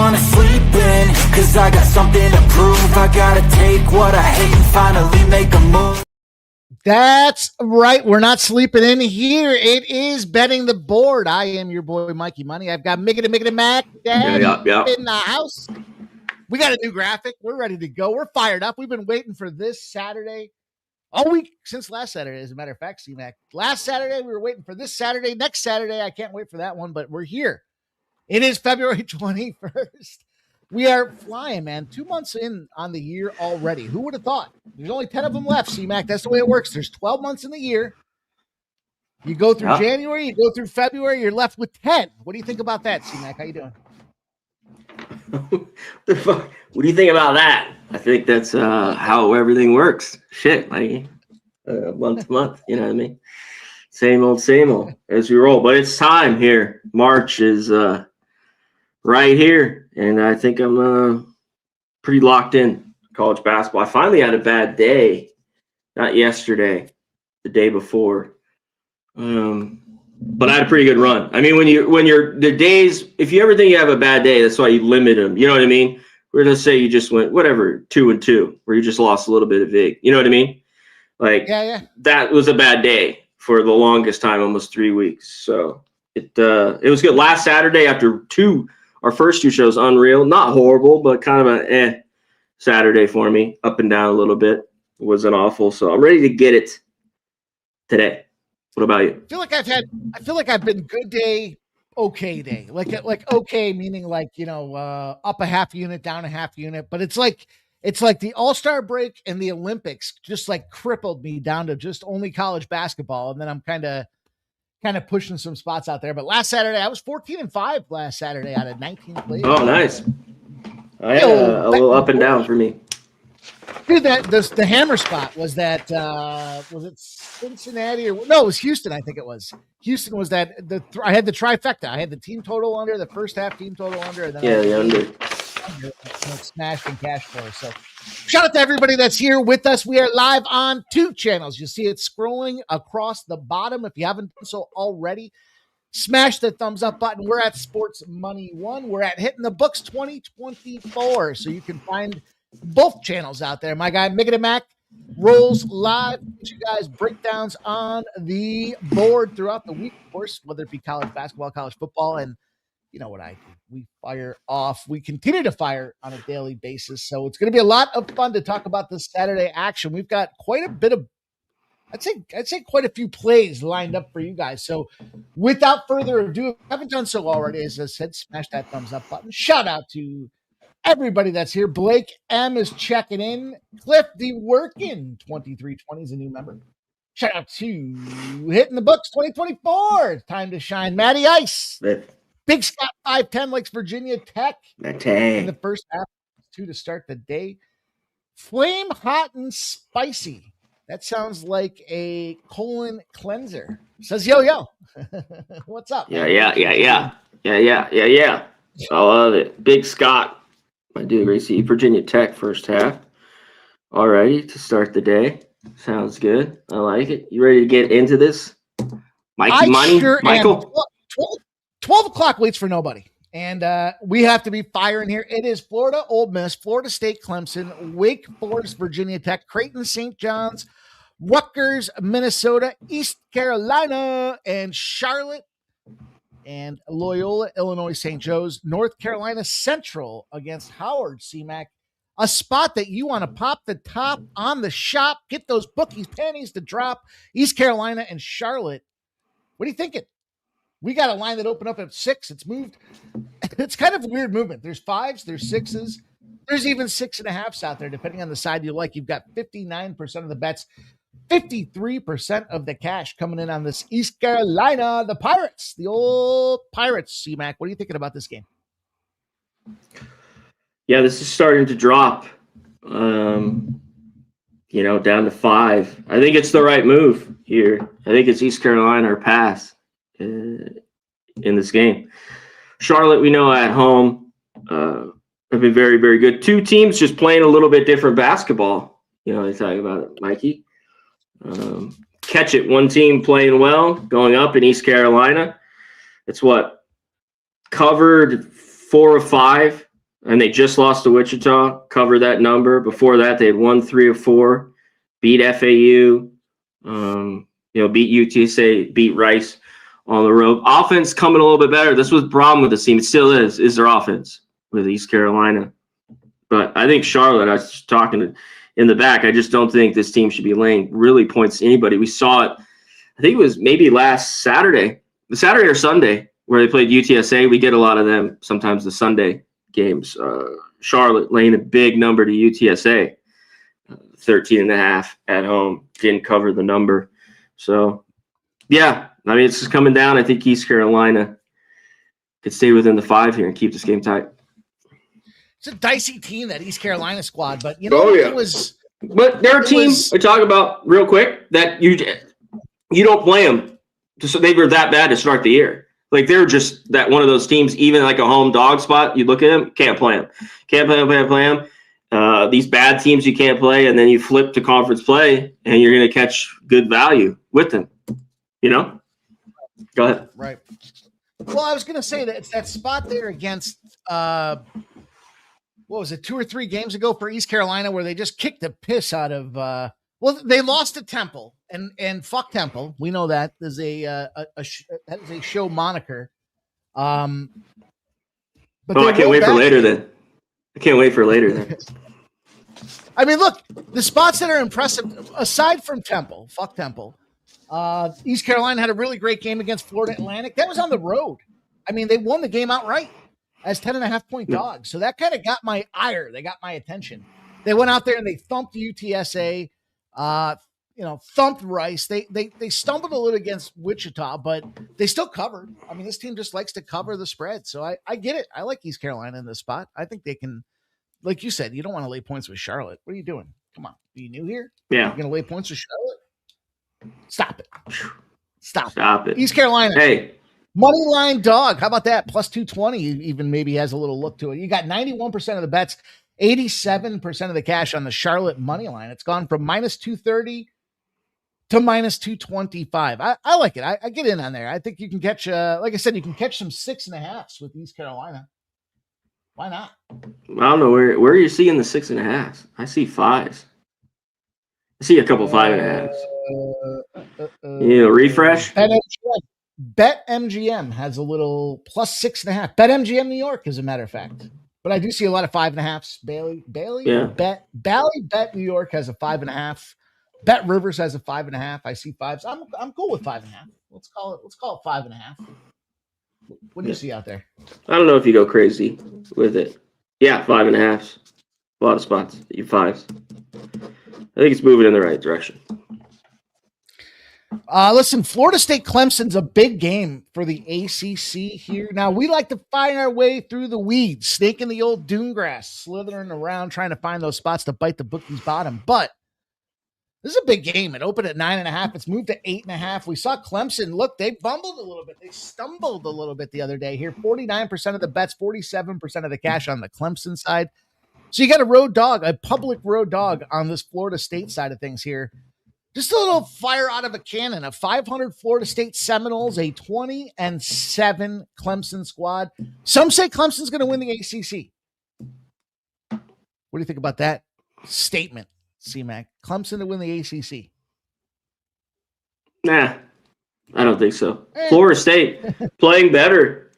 wanna sleep in, cause I got something to prove. I gotta take what I hate and finally make a move. That's right. We're not sleeping in here. It is Betting the Board. I am your boy, Mikey Money. I've got Miggity Mac Daddy in the house. We got a new graphic. We're ready to go. We're fired up. We've been waiting for this Saturday all week, since last Saturday, as a matter of fact, C-Mac. Last Saturday, we were waiting for this Saturday. Next Saturday, I can't wait for that one, but we're here. It is February 21st. We are flying, man. 2 months in on the year already. Who would have thought? There's only 10 of them left, C-Mac. That's the way it works. There's 12 months in the year. You go through January, you go through February, you're left with 10. What do you think about that, C-Mac? How you doing? What do you think about that? I think that's how everything works. Shit, like month to month, you know what I mean? Same old as we roll. But it's time here. March is right here, and I think I'm pretty locked in college basketball. I finally had a bad day, not yesterday, the day before. But I had a pretty good run. I mean, when you're the days, if you ever think you have a bad day, that's why you limit them. You know what I mean? We're going to say you just went 2-2, where you just lost a little bit of vig. You know what I mean? Like, yeah. That was a bad day for the longest time, almost 3 weeks. So it was good. Last Saturday after our first two shows, unreal, not horrible, but kind of a Saturday for me, up and down a little bit. It wasn't awful. So I'm ready to get it today. What about you? I feel like I've been good day, okay day. Like okay, meaning like, up a half unit, down a half unit. But it's like the All-Star break and the Olympics just like crippled me down to just only college basketball. And then I'm kind of pushing some spots out there. But last Saturday, I was 14-5 last Saturday out of 19 plays. Oh, nice. I had a little up and down for me. Dude, the hammer spot was that was it Cincinnati or no? It was Houston. I think it was Houston. Was that I had the trifecta? I had the team total under, the first half team total under, and then the under smashed and cash for. So shout out to everybody that's here with us. We are live on 2 channels. You see it scrolling across the bottom. If you haven't done so already, smash the thumbs up button. We're at Sports Money 1. We're at Hitting the Books 2024. So you can find both channels out there. My guy Miggity Mac rolls live. You guys breakdowns on the board throughout the week, of course, whether it be college basketball, college football, and you know what I do. We fire off. We continue to fire on a daily basis. So it's going to be a lot of fun to talk about this Saturday action. We've got quite a bit of, I'd say quite a few plays lined up for you guys. So without further ado, if you haven't done so already, as I said, smash that thumbs up button. Shout out to everybody that's here. Blake M is checking in. Cliff the Workin 2320 is a new member. Shout out to Hitting the Books 2024. It's time to shine. Matty Ice. Big Scott 510 likes Virginia Tech. In the first half, 2 to start the day. Flame Hot and Spicy. That sounds like a colon cleanser. Says yo. What's up? Yeah. I love it. Big Scott. I do agree. See Virginia Tech first half. All righty, to start the day. Sounds good. I like it. You ready to get into this? Michael? Sure am. 12 o'clock waits for nobody. And we have to be firing here. It is Florida, Ole Miss, Florida State, Clemson, Wake Forest, Virginia Tech, Creighton, St. John's, Rutgers, Minnesota, East Carolina, and Charlotte, and Loyola, Illinois, St. Joe's, North Carolina Central against Howard, C-Mac. A spot that you want to pop the top on the shop, get those bookies' panties to drop. East Carolina and Charlotte. What are you thinking? We got a line that opened up at 6. It's moved. It's kind of a weird movement. There's 5s, there's 6s. There's even 6.5s out there, depending on the side you like. You've got 59% of the bets, 53% of the cash coming in on this East Carolina, the Pirates, the old Pirates. C-Mac, what are you thinking about this game? Yeah, this is starting to drop, down to 5. I think it's the right move here. I think it's East Carolina or pass in this game. Charlotte, we know at home, have been very, very good. 2 teams just playing a little bit different basketball. They talk about it, Mikey. Catch it. One team playing well, going up in East Carolina. It's covered 4 of 5 and they just lost to Wichita, covered that number. Before that, they had won 3 or 4, beat FAU, beat UTSA, beat Rice on the road. Offense coming a little bit better. This was the problem with the team. It still is their offense with East Carolina. But I think Charlotte, I was talking in the back, I just don't think this team should be laying really points to anybody. We saw it, I think it was maybe last Saturday or Sunday, where they played UTSA. We get a lot of them sometimes the Sunday games. Charlotte laying a big number to UTSA, 13.5 at home, didn't cover the number. So, yeah, I mean, it's just coming down. I think East Carolina could stay within the 5 here and keep this game tight. It's a dicey team, that East Carolina squad, but it was. But they're a team we talk about real quick that you don't play them. So they were that bad to start the year. Like, they're just that one of those teams, even like a home dog spot, you look at them, can't play them. Can't play them. These bad teams you can't play, and then you flip to conference play, and you're going to catch good value with them. Go ahead. Right. Well, I was going to say that it's that spot there against what was it, 2 or 3 games ago for East Carolina, where they just kicked the piss out of they lost to Temple, and fuck Temple. We know that. There's that is a show moniker. But I can't wait for later then. I mean, look, the spots that are impressive, aside from Temple, fuck Temple, East Carolina had a really great game against Florida Atlantic. That was on the road. I mean, they won the game outright as 10.5-point dogs. So that kind of got my ire. They got my attention. They went out there and they thumped UTSA, thumped Rice. They stumbled a little against Wichita, but they still covered. I mean, this team just likes to cover the spread. So I get it. I like East Carolina in this spot. I think they can, like you said, you don't want to lay points with Charlotte. What are you doing? Come on. Are you new here? Yeah. You're going to lay points with Charlotte? Stop it. Stop it. East Carolina. Hey. Money line dog. How about that? Plus 220 even maybe has a little look to it. You got 91% of the bets, 87% of the cash on the Charlotte money line. It's gone from minus 230 to minus 225. I like it. I get in on there. I think you can catch, like I said, you can catch some 6.5s with East Carolina. Why not? I don't know where are you seeing the 6.5s. I see 5s. I see a couple 5.5s. Refresh. BetMGM has a little plus 6.5. BetMGM New York, as a matter of fact. But I do see a lot of 5.5s. Bailey. Yeah. Bet New York has a 5.5. Bet Rivers has a 5.5. I see 5s. I'm cool with 5.5. Let's call it 5.5. What do you see out there? I don't know if you go crazy with it. Yeah, 5.5s. A lot of spots. You 5s. I think it's moving in the right direction. Listen, Florida State Clemson's a big game for the ACC here. Now, we like to find our way through the weeds, snaking the old dune grass, slithering around, trying to find those spots to bite the bookie's bottom. But this is a big game. It opened at 9.5. It's moved to 8.5. We saw Clemson. Look, they bumbled a little bit. They stumbled a little bit the other day here. 49% of the bets, 47% of the cash on the Clemson side. So you got a road dog, a public road dog on this Florida State side of things here. Just a little fire out of a cannon. A 500 Florida State Seminoles, a 20-7 Clemson squad. Some say Clemson's going to win the ACC. What do you think about that statement, C-Mac? Clemson to win the ACC? Nah, I don't think so. Florida State playing better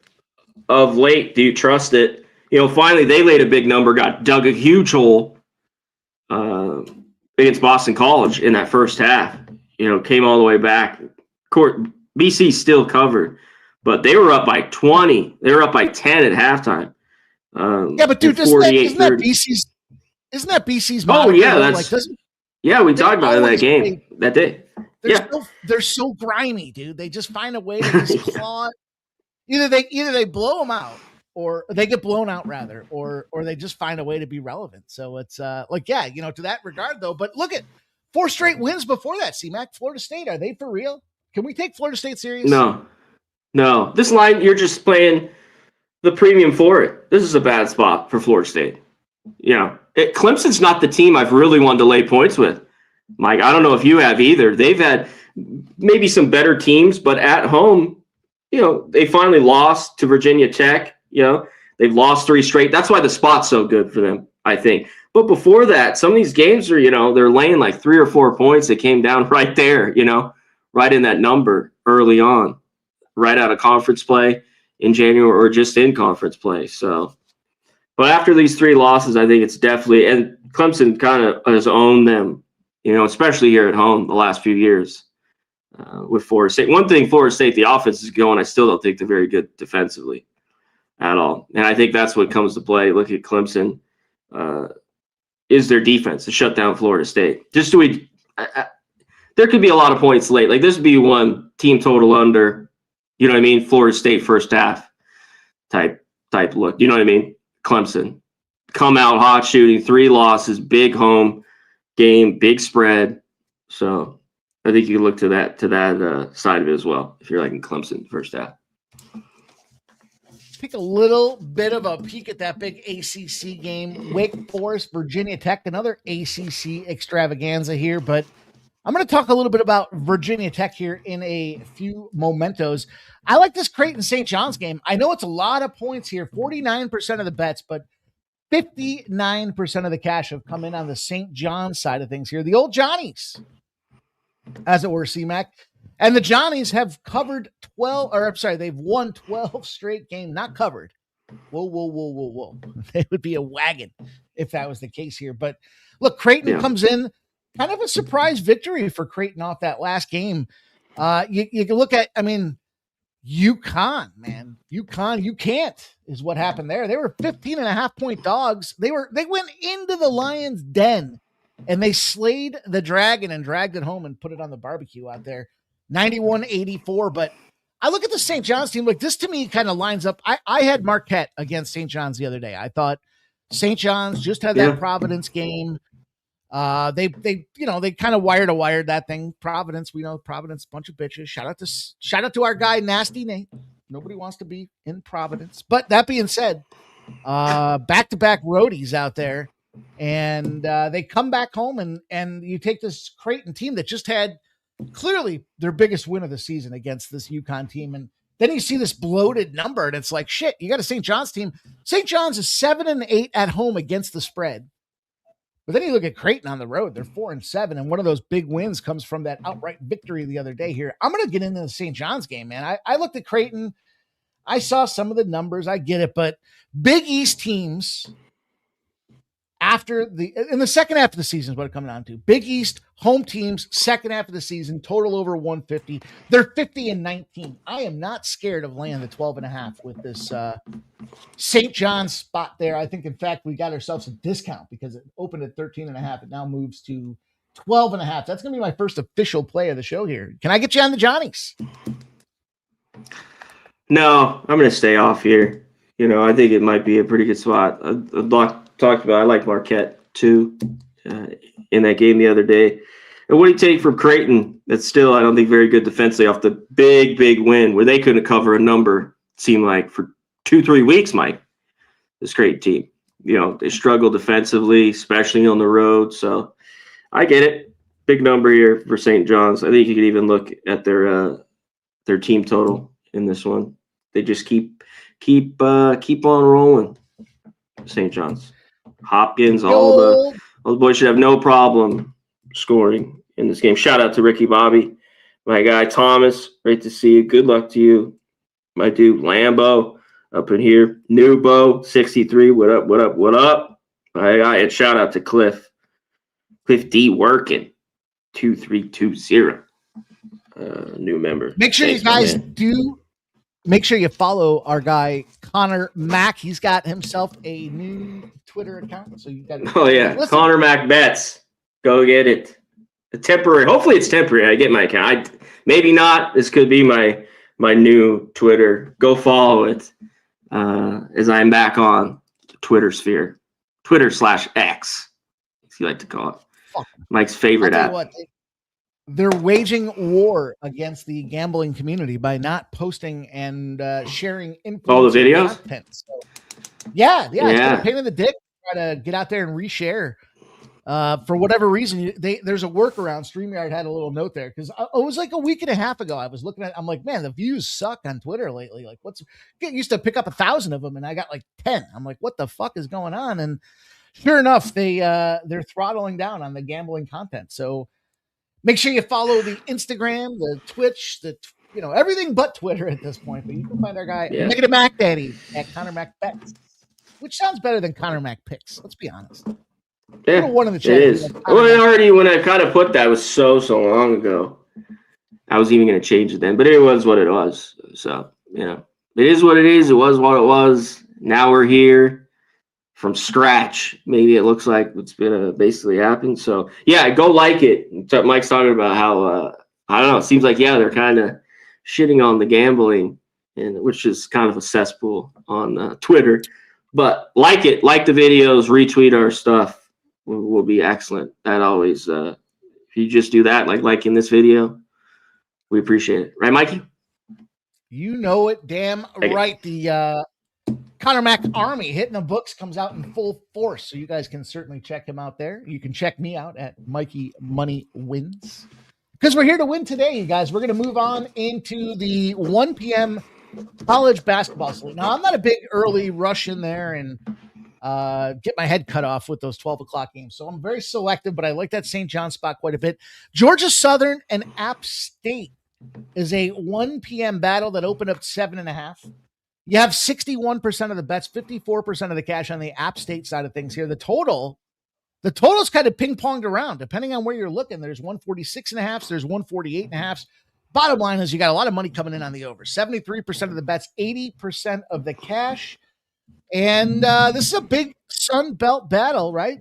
of late. Do you trust it? Finally they laid a big number, dug a huge hole against Boston College in that first half. Came all the way back. BC still covered, but they were up by 20. They were up by 10 at halftime. Yeah, but dude, isn't that BC's motto? Oh yeah, we talked about it in that game that day. They're so grimy, dude. They just find a way to just claw. Either they blow them out, or they get blown out rather, or they just find a way to be relevant. So it's to that regard though. But look at 4 straight wins before that. C-Mac, Florida State, are they for real? Can we take Florida State serious? No. This line, you're just playing the premium for it. This is a bad spot for Florida State. Clemson's not the team I've really wanted to lay points with. Mike, I don't know if you have either. They've had maybe some better teams, but at home, they finally lost to Virginia Tech. They've lost 3 straight. That's why the spot's so good for them, I think. But before that, some of these games are, they're laying like 3 or 4 points. They came down right there, right in that number early on, right out of conference play in January or just in conference play. So, but after these 3 losses, I think it's definitely, and Clemson kind of has owned them, especially here at home the last few years with Florida State. One thing, Florida State, the offense is going. I still don't think they're very good defensively at all. And I think that's what comes to play. Look at Clemson. Is their defense to shut down Florida State. Just there could be a lot of points late. Like this would be one team total under, Florida State first half type look. You know what I mean? Clemson. Come out hot shooting, 3 losses, big home game, big spread. So I think you can look to that side of it as well if you're liking Clemson first half. Take a little bit of a peek at that big ACC game. Wake Forest, Virginia Tech, another ACC extravaganza here. But I'm going to talk a little bit about Virginia Tech here in a few momentos. I like this Creighton St. John's game. I know it's a lot of points here, 49% of the bets, but 59% of the cash have come in on the St. John's side of things here. The old Johnnies, as it were, C-Mac. And the Johnnies have covered they've won 12 straight games, not covered. Whoa. They would be a wagon if that was the case here. But look, Creighton comes in, kind of a surprise victory for Creighton off that last game. You can look at, UConn, man. UConn, you can't is what happened there. They were 15.5-point dogs. They went into the Lions' den and they slayed the dragon and dragged it home and put it on the barbecue out there. 91-84. But I look at the St. John's team. Like this to me kind of lines up. I had Marquette against St. John's the other day. I thought St. John's just had that Providence game. They kind of wired that thing. Providence, we know Providence, bunch of bitches. Shout out to our guy, Nasty Nate. Nobody wants to be in Providence. But that being said, back-to-back roadies out there. And they come back home and you take this Creighton team that just had clearly their biggest win of the season against this UConn team. And then you see this bloated number and it's like, shit, you got a St. John's team. St. John's is 7-8 at home against the spread. But then you look at Creighton on the road, they're 4-7. And one of those big wins comes from that outright victory the other day here. I'm going to get into the St. John's game, man. I looked at Creighton. I saw some of the numbers. I get it. But Big East teams in the second half of the season is what it's coming on to. Big East home teams, second half of the season, total over 150. They're 50-19. I am not scared of laying the 12.5 with this St. John's spot there. I think, in fact, we got ourselves a discount because it opened at 13.5. It now moves to 12.5. That's going to be my first official play of the show here. Can I get you on the Johnnies? No, I'm going to stay off here. I think it might be a pretty good spot. I like Marquette too in that game the other day. And what do you take from Creighton? That's still, I don't think, very good defensively off the big win where they couldn't cover a number, it seemed like, for 2-3 weeks, Mike. This Creighton team. They struggle defensively, especially on the road. So I get it. Big number here for St. John's. I think you could even look at their team total in this one. They just keep on rolling. St. John's. Hopkins, all the boys should have no problem scoring in this game. Shout out to Ricky Bobby, my guy Thomas. Great to see you. Good luck to you, my dude Lambo up in here. Nubo 63. What up? My guy, and shout out to Cliff D working 2320. New member. Make sure you guys make sure you follow our guy Connor Mack. He's got himself a new Twitter account, so you got. Oh yeah, listen. Connor Mack bets. Go get it. Temporary. Hopefully it's temporary. I get my account. Maybe not. This could be my new Twitter. Go follow it as I'm back on the Twitter sphere. Twitter/X, as you like to call it. Mike's favorite app. They're waging war against the gambling community by not posting and sharing all the videos. Content. So, yeah. It's been a pain in the dick to try to get out there and reshare For whatever reason, there's a workaround. StreamYard had a little note there because it was like a week and a half ago. I was looking at, I'm like, man, the views suck on Twitter lately. Like, used to pick up 1,000 of them, and I got like 10. I'm like, what the fuck is going on? And sure enough, they're throttling down on the gambling content. So make sure you follow the Instagram, the Twitch, everything but Twitter at this point. But you can find our guy Negative Mac Daddy at Connor Mac Bets, which sounds better than Connor Mac Picks. Let's be honest. Yeah, one in the chat. It is. Well, when I kind of put that was so long ago. I was even going to change it then, but it was what it was. So, it is what it is. It was what it was. Now we're here from scratch. Maybe it looks like it's going to basically happen. So, yeah, go like it. Mike's talking about how, I don't know, it seems like, they're kind of shitting on the gambling, which is kind of a cesspool on Twitter. But like it, like the videos, retweet our stuff. Will be excellent. That always, if you just do that, like liking this video, we appreciate it. Right, Mikey? You know it, damn right. The Connor Mac Army hitting the books comes out in full force, so you guys can certainly check him out there. You can check me out at Mikey Money Wins because we're here to win today, you guys. We're going to move on into the 1 p.m. college basketball slate. Now, I'm not a big early rush in there and get my head cut off with those 12 o'clock games. So I'm very selective, but I like that St. John spot quite a bit. Georgia Southern and App State is a 1 p.m. battle that opened up 7.5. You have 61% of the bets, 54% of the cash on the App State side of things here. The total's kind of ping-ponged around, depending on where you're looking. There's 146.5, there's 148.5. Bottom line is you got a lot of money coming in on the over. 73% of the bets, 80% of the cash. And this is a big Sun Belt battle, right?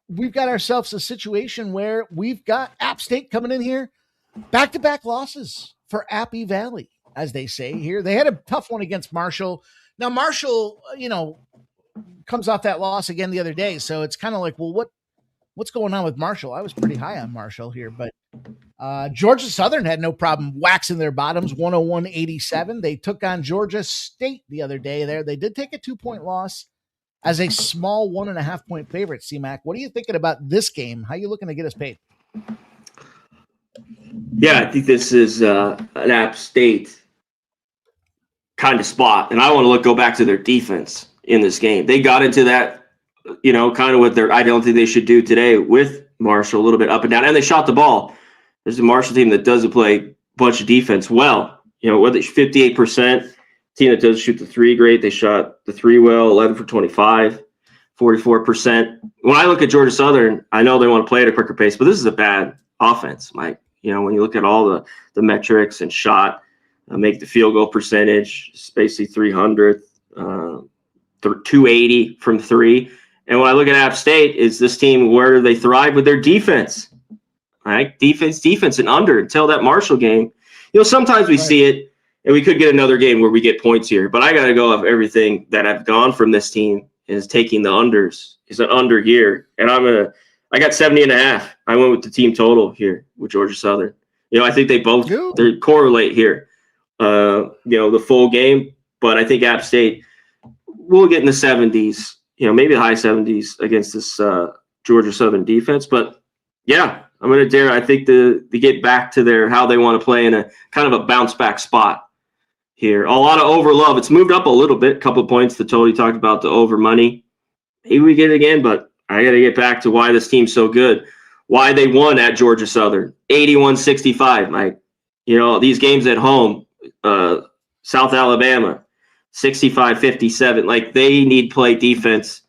We've got ourselves a situation where we've got App State coming in here. Back-to-back losses for Appy Valley, as they say here. They had a tough one against Marshall. Now, Marshall, comes off that loss again the other day. So it's kind of like, well, what's going on with Marshall? I was pretty high on Marshall here, but Georgia Southern had no problem waxing their bottoms, 101-87. They took on Georgia State the other day there. They did take a 2-point loss as a small 1.5-point favorite, C-Mac. What are you thinking about this game? How are you looking to get us paid? Yeah, I think this is an App State kind of spot. And I want to go back to their defense in this game. They got into that, kind of what I don't think they should do today with Marshall, a little bit up and down. And they shot the ball. There's a Marshall team that doesn't play a bunch of defense well. Whether it's 58%, team that does shoot the three great. They shot the three well, 11 for 25, 44%. When I look at Georgia Southern, I know they want to play at a quicker pace, but this is a bad offense, Mike. When you look at all the metrics and shot, make the field goal percentage, it's basically 300, 280 from three. And when I look at App State, is this team, where do they thrive with their defense? Right? Defense, and under until that Marshall game. Sometimes we see it, and we could get another game where we get points here. But I got to go off everything that I've gone from this team is taking the unders. Is an under here, and I got 70.5. I went with the team total here with Georgia Southern. I think they both they correlate here. The full game, but I think App State will get in the 70s. Maybe the high 70s against this Georgia Southern defense. But yeah, I'm going to dare. I think to get back to how they want to play in a kind of a bounce back spot here. A lot of over love. It's moved up a little bit, a couple of points. The total you talked about, the over money. Maybe we get it again, but I got to get back to why this team's so good. Why they won at Georgia Southern, 81-65, Mike. These games at home, South Alabama, 65-57. Like, they need play defense.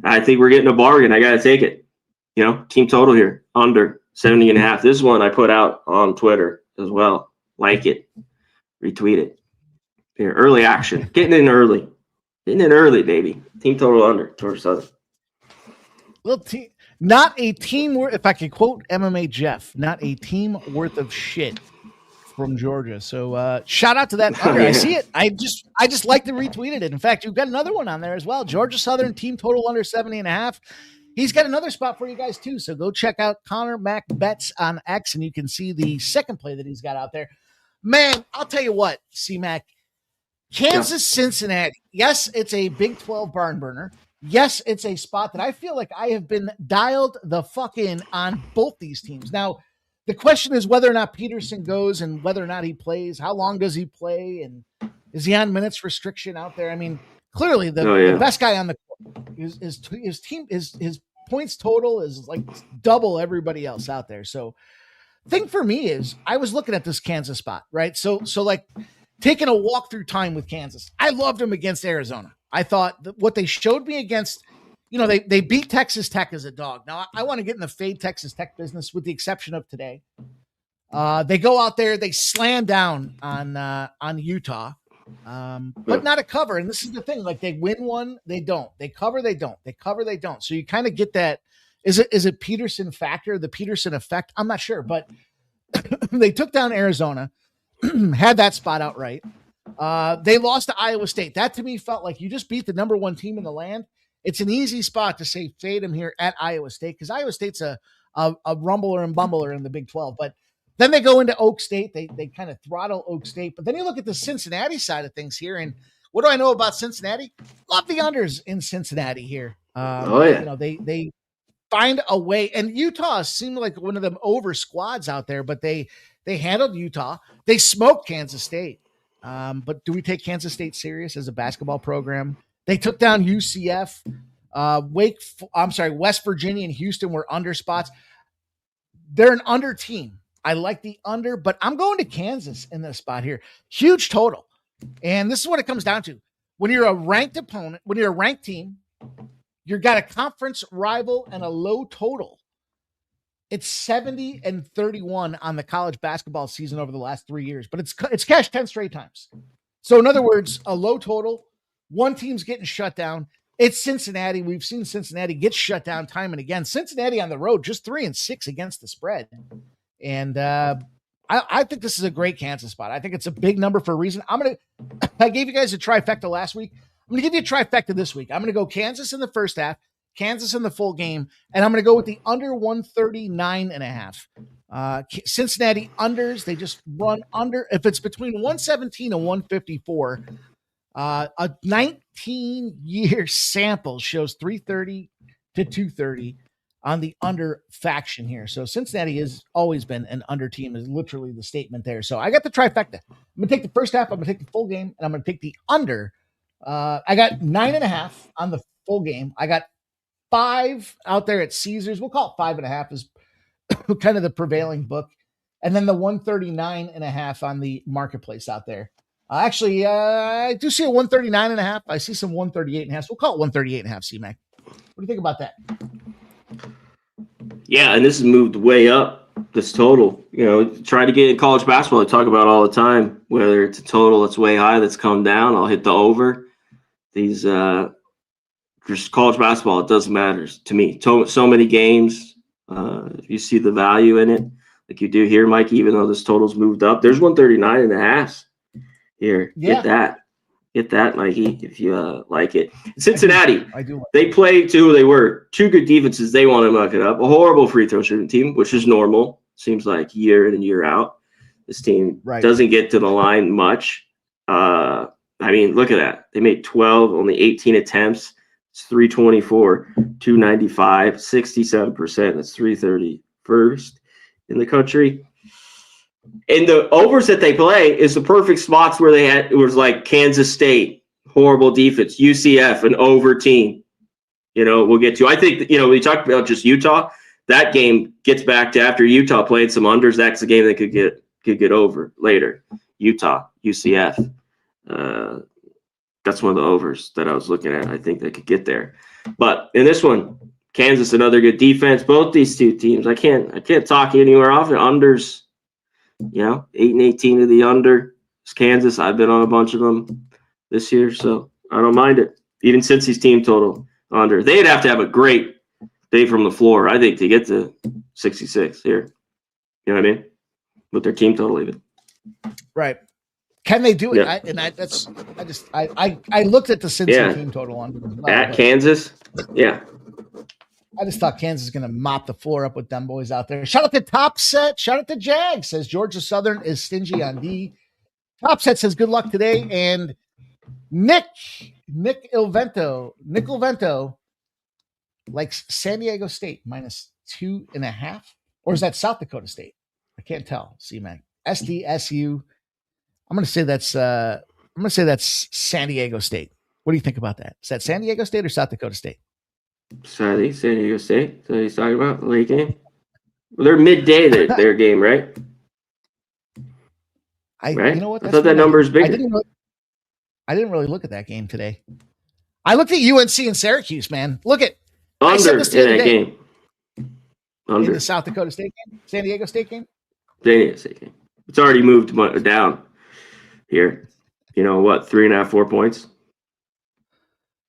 I think we're getting a bargain. I got to take it. Team total here, under 70.5. This one I put out on Twitter as well. Like it. Retweet it. Here, early action. Getting in early. Getting in early, baby. Team total under, Georgia Southern. Little team, not a team worth, if I could quote MMA Jeff, not a team worth of shit from Georgia. So shout out to that under. I see it. I just like to retweet it. In fact, you've got another one on there as well. Georgia Southern team total under 70.5. He's got another spot for you guys too. So go check out Connor Mac Bets on X, and you can see the second play that he's got out there. Man, I'll tell you what, C-Mac, Kansas, Cincinnati. Yes, it's a Big 12 barn burner. yes, it's a spot that I feel like I have been dialed the fuck in on both these teams. Now, the question is whether or not Peterson goes and whether or not he plays. How long does he play? And is he on minutes restriction out there? I mean, clearly the best guy on the court his team his points total is like double everybody else out there. So thing for me is I was looking at this Kansas spot, right? So like taking a walk through time with Kansas. I loved them against Arizona. I thought that what they showed me against, they beat Texas Tech as a dog. Now I want to get in the fade Texas Tech business with the exception of today. They go out there, they slam down on Utah, but not a cover. And this is the thing: like they win one, they don't. They cover, they don't. They cover, they don't. So you kind of get that. Is it Peterson factor, the Peterson effect? I'm not sure, but they took down Arizona, had that spot outright. They lost to Iowa State. That to me felt like you just beat the number one team in the land. It's an easy spot to say fade them here at Iowa State because Iowa State's a rumbler and bumbler in the Big 12. But then they go into Oak State. They kind of throttle Oak State. But then you look at the Cincinnati side of things here. And what do I know about Cincinnati? Love the unders in Cincinnati here. They find a way. And Utah seemed like one of them over squads out there, but they handled Utah. They smoked Kansas State. But do we take Kansas State serious as a basketball program? They took down UCF, West Virginia and Houston were under spots. They're an under team. I like the under, but I'm going to Kansas in this spot here. Huge total. And this is what it comes down to. When you're a ranked opponent, when you're a ranked team, you've got a conference rival and a low total. It's 70-31 on the college basketball season over the last 3 years, but it's cashed 10 straight times. So in other words, a low total, one team's getting shut down. It's Cincinnati. We've seen Cincinnati get shut down time and again. Cincinnati on the road, just 3-6 against the spread. And I think this is a great Kansas spot. I think it's a big number for a reason. I gave you guys a trifecta last week. I'm going to give you a trifecta this week. I'm going to go Kansas in the first half, Kansas in the full game, and I'm going to go with the under 139.5. Cincinnati unders, they just run under. If it's between 117 and 154, a 19-year sample shows 330 to 230 on the under faction here. So Cincinnati has always been an under team is literally the statement there. So I got the trifecta. I'm going to take the first half. I'm going to take the full game, and I'm going to take the under. I got 9.5 on the full game. I got 5 out there at Caesars. We'll call it 5.5 is kind of the prevailing book. And then the 139.5 on the marketplace out there. I do see a 139.5. I see some 138.5. So we'll call it 138.5, C-Mac. What do you think about that? Yeah, and this has moved way up, this total. Try to get in college basketball. I talk about all the time, whether it's a total that's way high that's come down, I'll hit the over. These just college basketball, it doesn't matter to me. So many games, if you see the value in it, like you do here, Mike, even though this total's moved up, there's 139.5 here. Yeah. Get that, Mikey, if you like it. Cincinnati, I do. They play to who they were. 2 good defenses. They want to muck it up. A horrible free throw shooting team, which is normal. Seems like year in and year out. This team doesn't get to the line much. I mean, look at that. They made 12, only 18 attempts. It's 324, 295, 67%. That's 331st in the country. And the overs that they play is the perfect spots where it was like Kansas State, horrible defense, UCF, an over team. We'll get to. I think, we talked about just Utah. That game gets back to after Utah played some unders. That's the game they could get over later. Utah, UCF. That's one of the overs that I was looking at. I think they could get there. But in this one, Kansas, another good defense. Both these two teams, I can't talk anywhere off it. Unders. 8-18 to the under. It's Kansas. I've been on a bunch of them this year, so I don't mind it. Even since his team total under. They'd have to have a great day from the floor, I think, to get to 66 here. You know what I mean? With their team total even. Right. Can they do it? Yeah. I looked at the Cincinnati team total on at Kansas. Yeah. I just thought Kansas is going to mop the floor up with them boys out there. Shout out to Top Set. Shout out to Jag. Says Georgia Southern is stingy on D. Top Set says good luck today. And Nick Nick Ilvento likes San Diego State minus 2.5, or is that South Dakota State? I can't tell. C-Mac. SDSU. I'm gonna say that's San Diego State. What do you think about that? Is that San Diego State or South Dakota State? San Diego State. So he's talking about late game. Well, they're midday their game, right? Right? You know what? I thought that number is bigger. I didn't really look at that game today. I looked at UNC and Syracuse, man. Look at under in that game. Under in the South Dakota State game, San Diego State game. San Diego State game. It's already moved down here. You know what? 3.5, 4 points.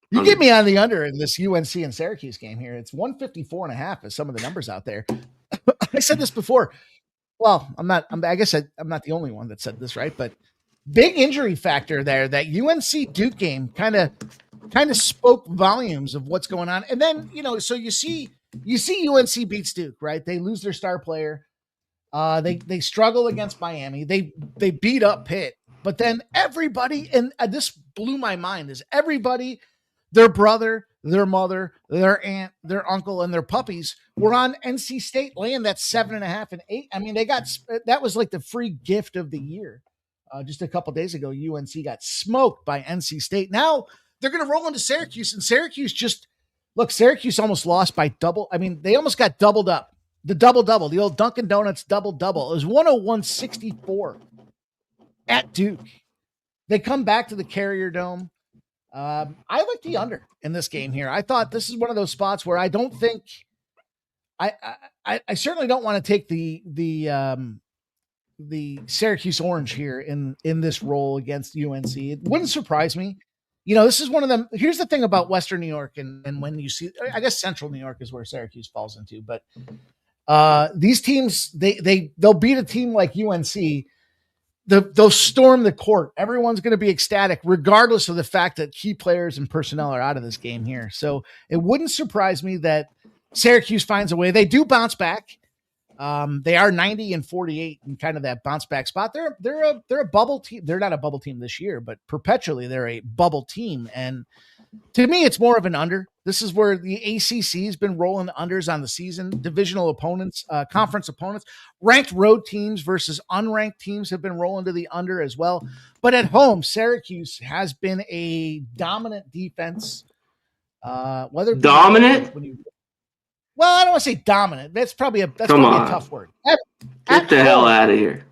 You get me on the under in this UNC and Syracuse game here. It's 154.5 is some of the numbers out there. I said this before. Well, I guess I'm not the only one that said this, right? But big injury factor there. That UNC Duke game kind of spoke volumes of what's going on. And then, so you see UNC beats Duke, right? They lose their star player. They struggle against Miami. They beat up Pitt. But then everybody, and this blew my mind, is everybody, their brother, their mother, their aunt, their uncle, and their puppies were on NC State laying that 7.5 and 8. I mean, that was like the free gift of the year. Just a couple days ago, UNC got smoked by NC State. Now they're going to roll into Syracuse, and Syracuse almost lost by double. I mean, they almost got doubled up. The double-double, the old Dunkin' Donuts double-double. It was 101-64 at Duke. They come back to the Carrier Dome. I like the under in this game here. I thought this is one of those spots where I don't think I certainly don't want to take the Syracuse Orange here in this role against UNC. It wouldn't surprise me. This is one of them. Here's the thing about Western New York, and when you see, I guess Central New York is where Syracuse falls into, but these teams, they'll beat a team like UNC. They'll storm the court. Everyone's going to be ecstatic, regardless of the fact that key players and personnel are out of this game here. So it wouldn't surprise me that Syracuse finds a way. They do bounce back. They are 90-48 in kind of that bounce back spot. They're a bubble team. They're not a bubble team this year, but perpetually they're a bubble team. And to me, it's more of an under. This is where the ACC has been rolling unders on the season. Divisional opponents, conference opponents, ranked road teams versus unranked teams have been rolling to the under as well. But at home, Syracuse has been a dominant defense. Whether dominant. Well, I don't want to say dominant. That's probably a tough word. Get the hell out of here.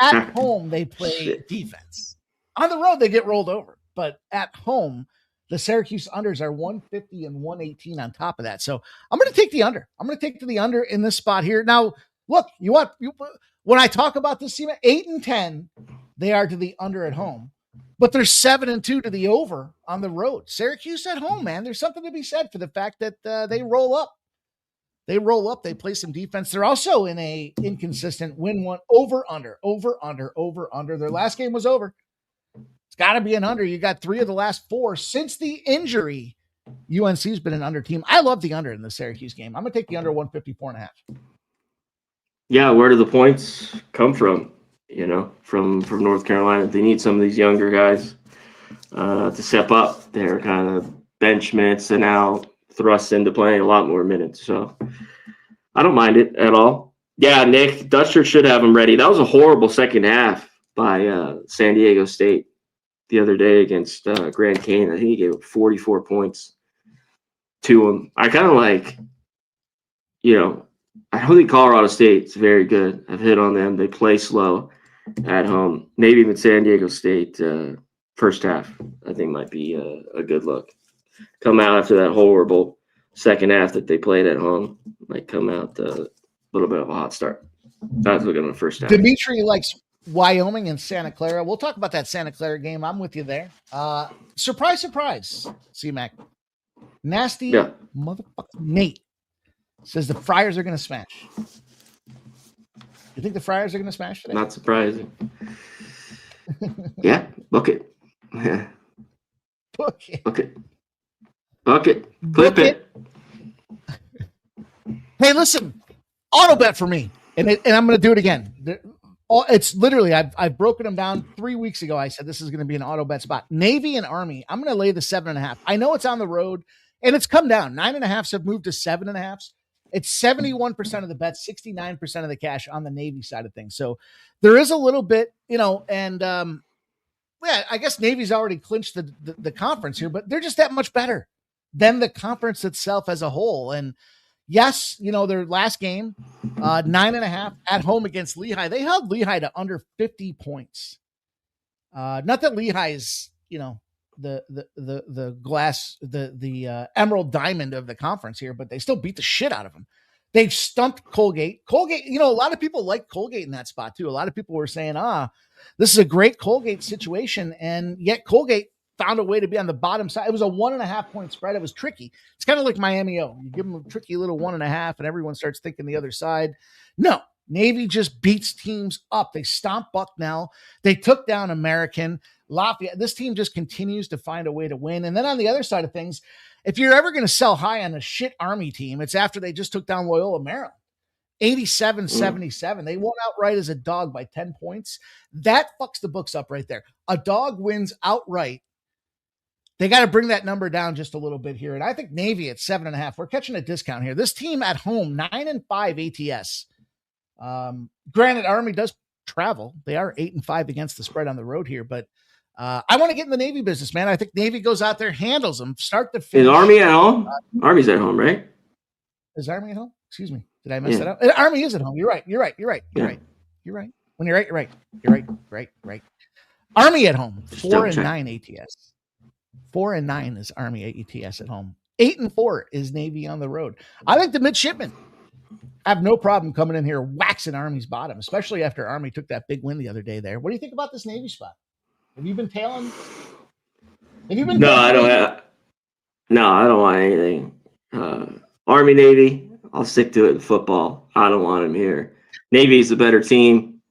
At home, they play defense. On the road, they get rolled over. But at home, the Syracuse unders are 150 and 118 on top of that. So I'm going to take the under. I'm going to take the under in this spot here. Now, look, when I talk about this team, 8-10, they are to the under at home. But they're 7-2 to the over on the road. Syracuse at home, man. There's something to be said for the fact that they roll up. They play some defense. They're also in a inconsistent win-1 over-under. Their last game was over. It's got to be an under. You got 3 of the last 4 since the injury. UNC's been an under team. I love the under in the Syracuse game. I'm going to take the under 154.5. Yeah, where do the points come from? From North Carolina. They need some of these younger guys to step up. They're kind of bench minutes and now thrust into playing a lot more minutes. So I don't mind it at all. Yeah, Nick, Dutcher should have them ready. That was a horrible second half by San Diego State the other day against Grand Canyon. I think he gave up 44 points to him. I kind of I don't think Colorado State's very good. I've hit on them. They play slow at home. Maybe even San Diego State first half, I think, might be a good look. Come out after that horrible second half that they played at home. Might come out a little bit of a hot start. I was looking at the first half. Dimitri likes Wyoming and Santa Clara. We'll talk about that Santa Clara game. I'm with you there. Surprise, C-Mac. Nasty motherfucker Nate says the Friars are going to smash. You think the Friars are going to smash today? Not surprising. Yeah, book it. Yeah. Book it. Clip it. Hey, listen, auto bet for me. And I'm going to do it again. It's literally, I've broken them down 3 weeks ago. I said this is going to be an auto bet spot. Navy and Army, I'm going to lay the 7.5. I know it's on the road, and it's come down. 9.5s have moved to 7.5s. It's 71% of the bets, 69% of the cash on the Navy side of things. So there is a little bit, and yeah, I guess Navy's already clinched the conference here, but they're just that much better than the conference itself as a whole. And yes, their last game, 9.5 at home against Lehigh. They held Lehigh to under 50 points. Not that Lehigh is, the glass, the emerald diamond of the conference here, but they still beat the shit out of them. They've stumped Colgate. Colgate, a lot of people like Colgate in that spot too. A lot of people were saying, this is a great Colgate situation. And yet Colgate found a way to be on the bottom side. It was a 1.5 point spread. It was tricky. It's kind of like Miami O. You give them a tricky little 1.5 and everyone starts thinking the other side. No, Navy just beats teams up. They stomped Bucknell. They took down American. Lafayette. This team just continues to find a way to win. And then on the other side of things, if you're ever going to sell high on a shit Army team, it's after they just took down Loyola Maryland. 87-77. They won outright as a dog by 10 points. That fucks the books up right there. A dog wins outright. They got to bring that number down just a little bit here. And I think Navy at 7.5. We're catching a discount here. This team at home, 9-5 ATS. Granted, Army does travel. They are 8-5 against the spread on the road here, but I want to get in the Navy business, man. I think Navy goes out there, handles them, start to finish. Is Army at home? Army's at home, right? Is Army at home? Excuse me. Did I mess that up? Army is at home. You're right. When you're right, you're right. Army at home, 4-9 ATS. 4-9 is Army ATS at home. 8-4 is Navy on the road. I like the midshipmen. I have no problem coming in here waxing Army's bottom, especially after Army took that big win the other day there. What do you think about this Navy spot? Have you been tailing? No, I don't want anything. Army, Navy, I'll stick to it in football. I don't want him here. Navy's the better team.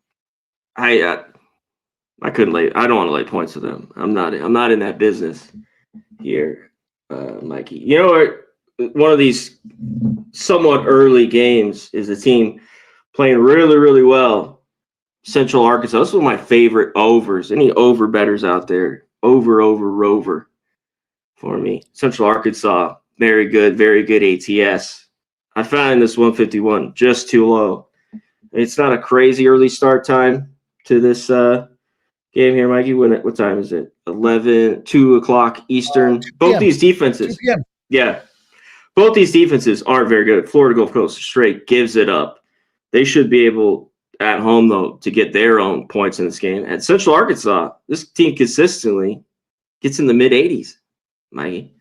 I couldn't lay. I don't want to lay points with them. I'm not in that business here, Mikey. You know what? One of these somewhat early games is a team playing really, really well. Central Arkansas. This is one of my favorite overs. Any over bettors out there? Rover for me. Central Arkansas, very good ATS. I found this 151 just too low. It's not a crazy early start time to this game here, Mikey. What time is it? 2 o'clock Eastern. Both these defenses. Yeah. Both these defenses aren't very good. Florida Gulf Coast straight gives it up. They should be able at home, though, to get their own points in this game. At Central Arkansas, this team consistently gets in the mid-80s, Mikey.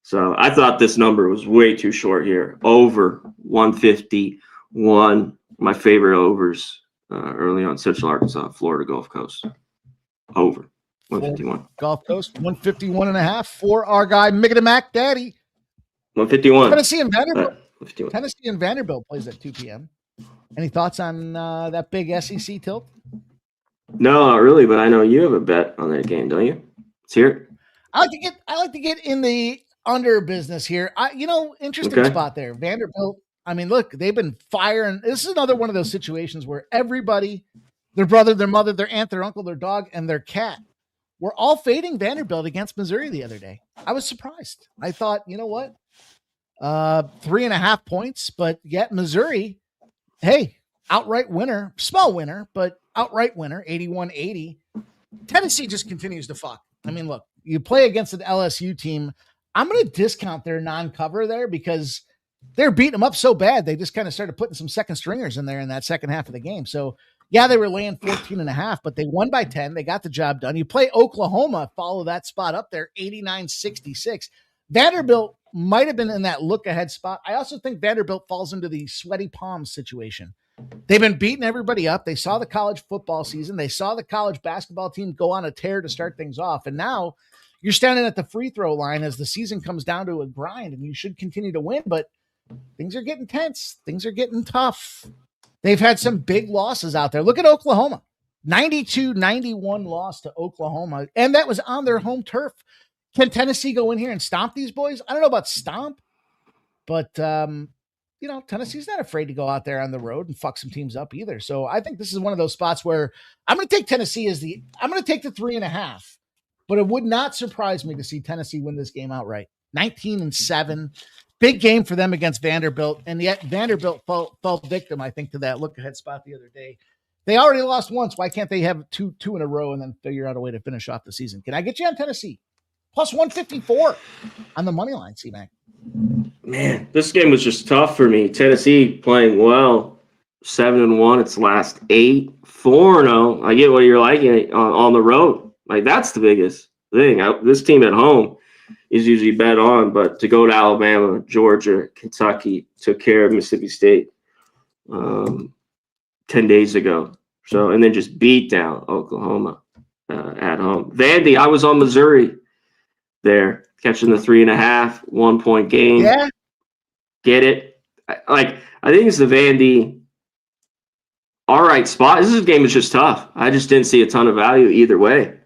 So I thought this number was way too short here. Over 151, my favorite overs early on. Central Arkansas, Florida Gulf Coast. Over 151. Gulf Coast, 151.5 for our guy, Miggity Mac Daddy. 151. Tennessee and Vanderbilt plays at 2 p.m. Any thoughts on that big SEC tilt? No, not really, but I know you have a bet on that game, don't you? Let's hear it. I like to get in the under business here. Interesting spot there. Vanderbilt. I mean, look, they've been firing. This is another one of those situations where everybody, their brother, their mother, their aunt, their uncle, their dog, and their cat were all fading Vanderbilt against Missouri the other day. I was surprised. I thought, you know what? 3.5 points, but yet Missouri, hey, outright winner, small winner, but outright winner, 81-80. Tennessee just continues to fuck. I mean, look, you play against an LSU team. I'm going to discount their non-cover there because they're beating them up so bad. They just kind of started putting some second stringers in there in that second half of the game. So yeah, they were laying 14.5, but they won by 10. They got the job done. You play Oklahoma, follow that spot up there, 89-66. Vanderbilt might have been in that look ahead spot. I also think Vanderbilt falls into the sweaty palms situation. They've been beating everybody up. They saw the college football season. They saw the college basketball team go on a tear to start things off. And now you're standing at the free throw line as the season comes down to a grind, and you should continue to win, but things are getting tense. Things are getting tough. They've had some big losses out there. Look at Oklahoma. 92-91 loss to Oklahoma, and that was on their home turf. Can Tennessee go in here and stomp these boys? I don't know about stomp, but Tennessee's not afraid to go out there on the road and fuck some teams up either. So I think this is one of those spots where I'm going to take Tennessee I'm going to take the 3.5, but it would not surprise me to see Tennessee win this game outright. 19-7, big game for them against Vanderbilt. And yet Vanderbilt fell victim, I think, to that look ahead spot the other day. They already lost once. Why can't they have two in a row and then figure out a way to finish off the season? Can I get you on Tennessee? Plus 154 on the money line, C-Mac. Man, this game was just tough for me. Tennessee playing well, 7-1. Its last 8, 4-0. I get what you're liking on the road. Like, that's the biggest thing. This team at home is usually bet on, but to go to Alabama, Georgia, Kentucky, took care of Mississippi State 10 days ago. So, and then just beat down Oklahoma at home. Vandy, I was on Missouri there, catching the 3.5, 1 point game. Yeah. Get it? I think it's the Vandy all right spot. This game is just tough. I just didn't see a ton of value either way,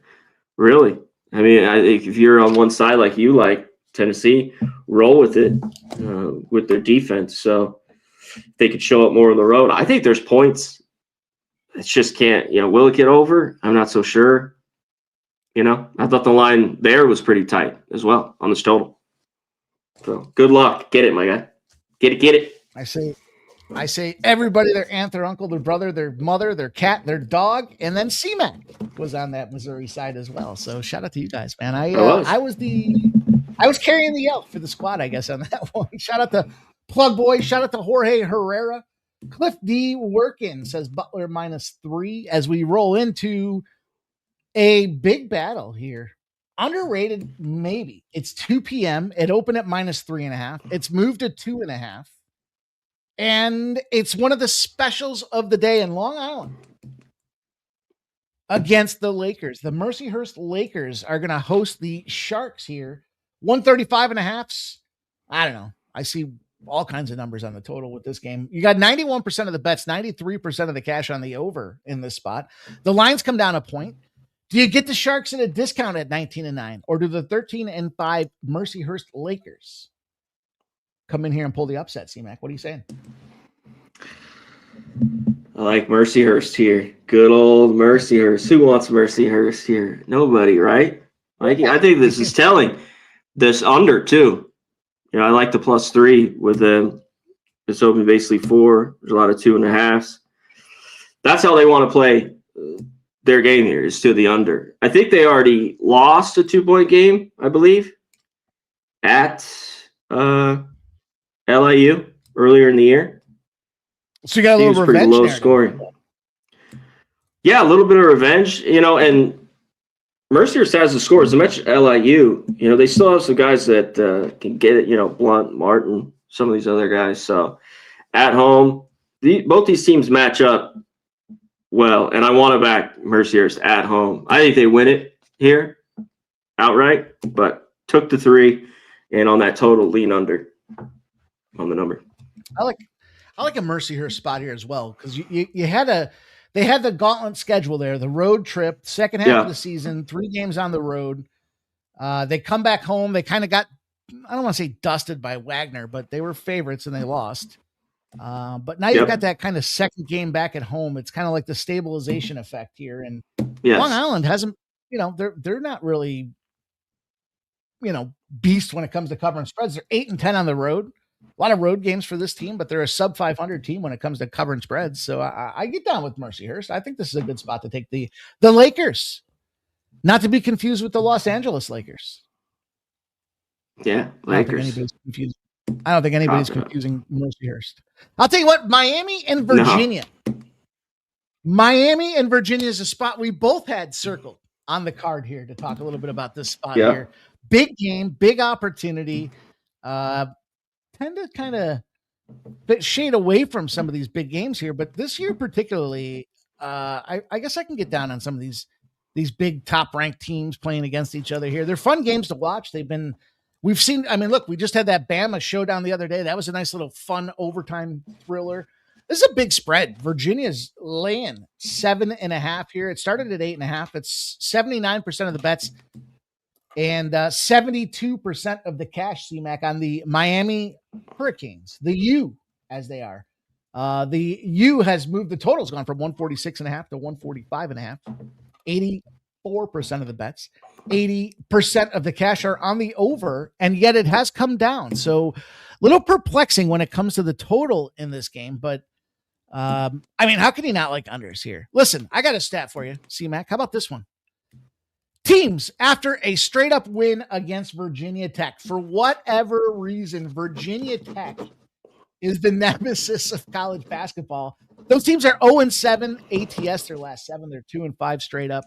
really. I mean, I think if you're on one side like you like, Tennessee, roll with it with their defense. So they could show up more on the road. I think there's points. It just can't, will it get over? I'm not so sure. I thought the line there was pretty tight as well on this total. So good luck. Get it, my guy. Get it. I say everybody, their aunt, their uncle, their brother, their mother, their cat, their dog, and then C-Mac was on that Missouri side as well. So shout out to you guys, man. I was carrying the yell for the squad, I guess, on that one. Shout out to Plug Boy. Shout out to Jorge Herrera. Cliff D. Workin says Butler -3 as we roll into a big battle here. Underrated, maybe. It's 2 p.m. It opened at -3.5. It's moved to 2.5. And it's one of the specials of the day in Long Island against the Lakers. The Mercyhurst Lakers are going to host the Sharks here. 135.5. I don't know. I see all kinds of numbers on the total with this game. You got 91% of the bets, 93% of the cash on the over in this spot. The lines come down a point. Do you get the Sharks at a discount at 19-9, or do the 13-5 Mercyhurst Lakers come in here and pull the upset? C-Mac, what are you saying? I like Mercyhurst here. Good old Mercyhurst. Who wants Mercyhurst here? Nobody, right? I think this is telling. This under too. I like the +3 with them. It's open basically 4. There's a lot of 2.5s. That's how they want to play their game here, is to the under. I think they already lost a 2-point game, I believe, at LIU earlier in the year. So you got a little revenge. Pretty low scoring. Yeah, a little bit of revenge, and Mercyhurst has the scores. As much LIU, they still have some guys that can get it, Blunt, Martin, some of these other guys. So at home, both these teams match up well, and I want to back Mercyhurst at home. I think they win it here outright, but took the 3, and on that total, lean under on the number. I like a Mercyhurst spot here as well, because they had the gauntlet schedule there, the road trip, second half of the season, 3 games on the road. They come back home. They kind of got, I don't want to say dusted by Wagner, but they were favorites and they lost. But now you've got that kind of second game back at home. It's kind of like the stabilization effect here. And Long Island hasn't, they're not really, beast when it comes to covering spreads. They're 8-10 on the road. A lot of road games for this team, but they're a sub 500 team when it comes to covering spreads. So I get down with Mercyhurst. I think this is a good spot to take the Lakers, not to be confused with the Los Angeles Lakers. Yeah, Lakers. I don't think anybody's confusing Mercyhurst. I'll tell you what, Miami and Virginia. No. Miami and Virginia is a spot we both had circled on the card here to talk a little bit about this spot here. Big game, big opportunity. Tend to kind of shade away from some of these big games here, but this year particularly, I guess I can get down on some of these big top ranked teams playing against each other here. They're fun games to watch. We've seen, look, we just had that Bama showdown the other day. That was a nice little fun overtime thriller. This is a big spread. Virginia's laying 7.5 here. It started at 8.5. It's 79% of the bets and 72% of the cash, C-Mac, on the Miami Hurricanes, the U, as they are. The U has moved, the total's gone from 146.5 to 145.5. 84% of the bets, 80% of the cash are on the over, and yet it has come down. So a little perplexing when it comes to the total in this game, but I mean, how can you not like unders here? Listen, I got a stat for you, C-Mac. How about this one? Teams after a straight up win against Virginia Tech, for whatever reason, Virginia Tech is the nemesis of college basketball. Those teams are 0-7 ATS their last 7. They're 2-5 straight up.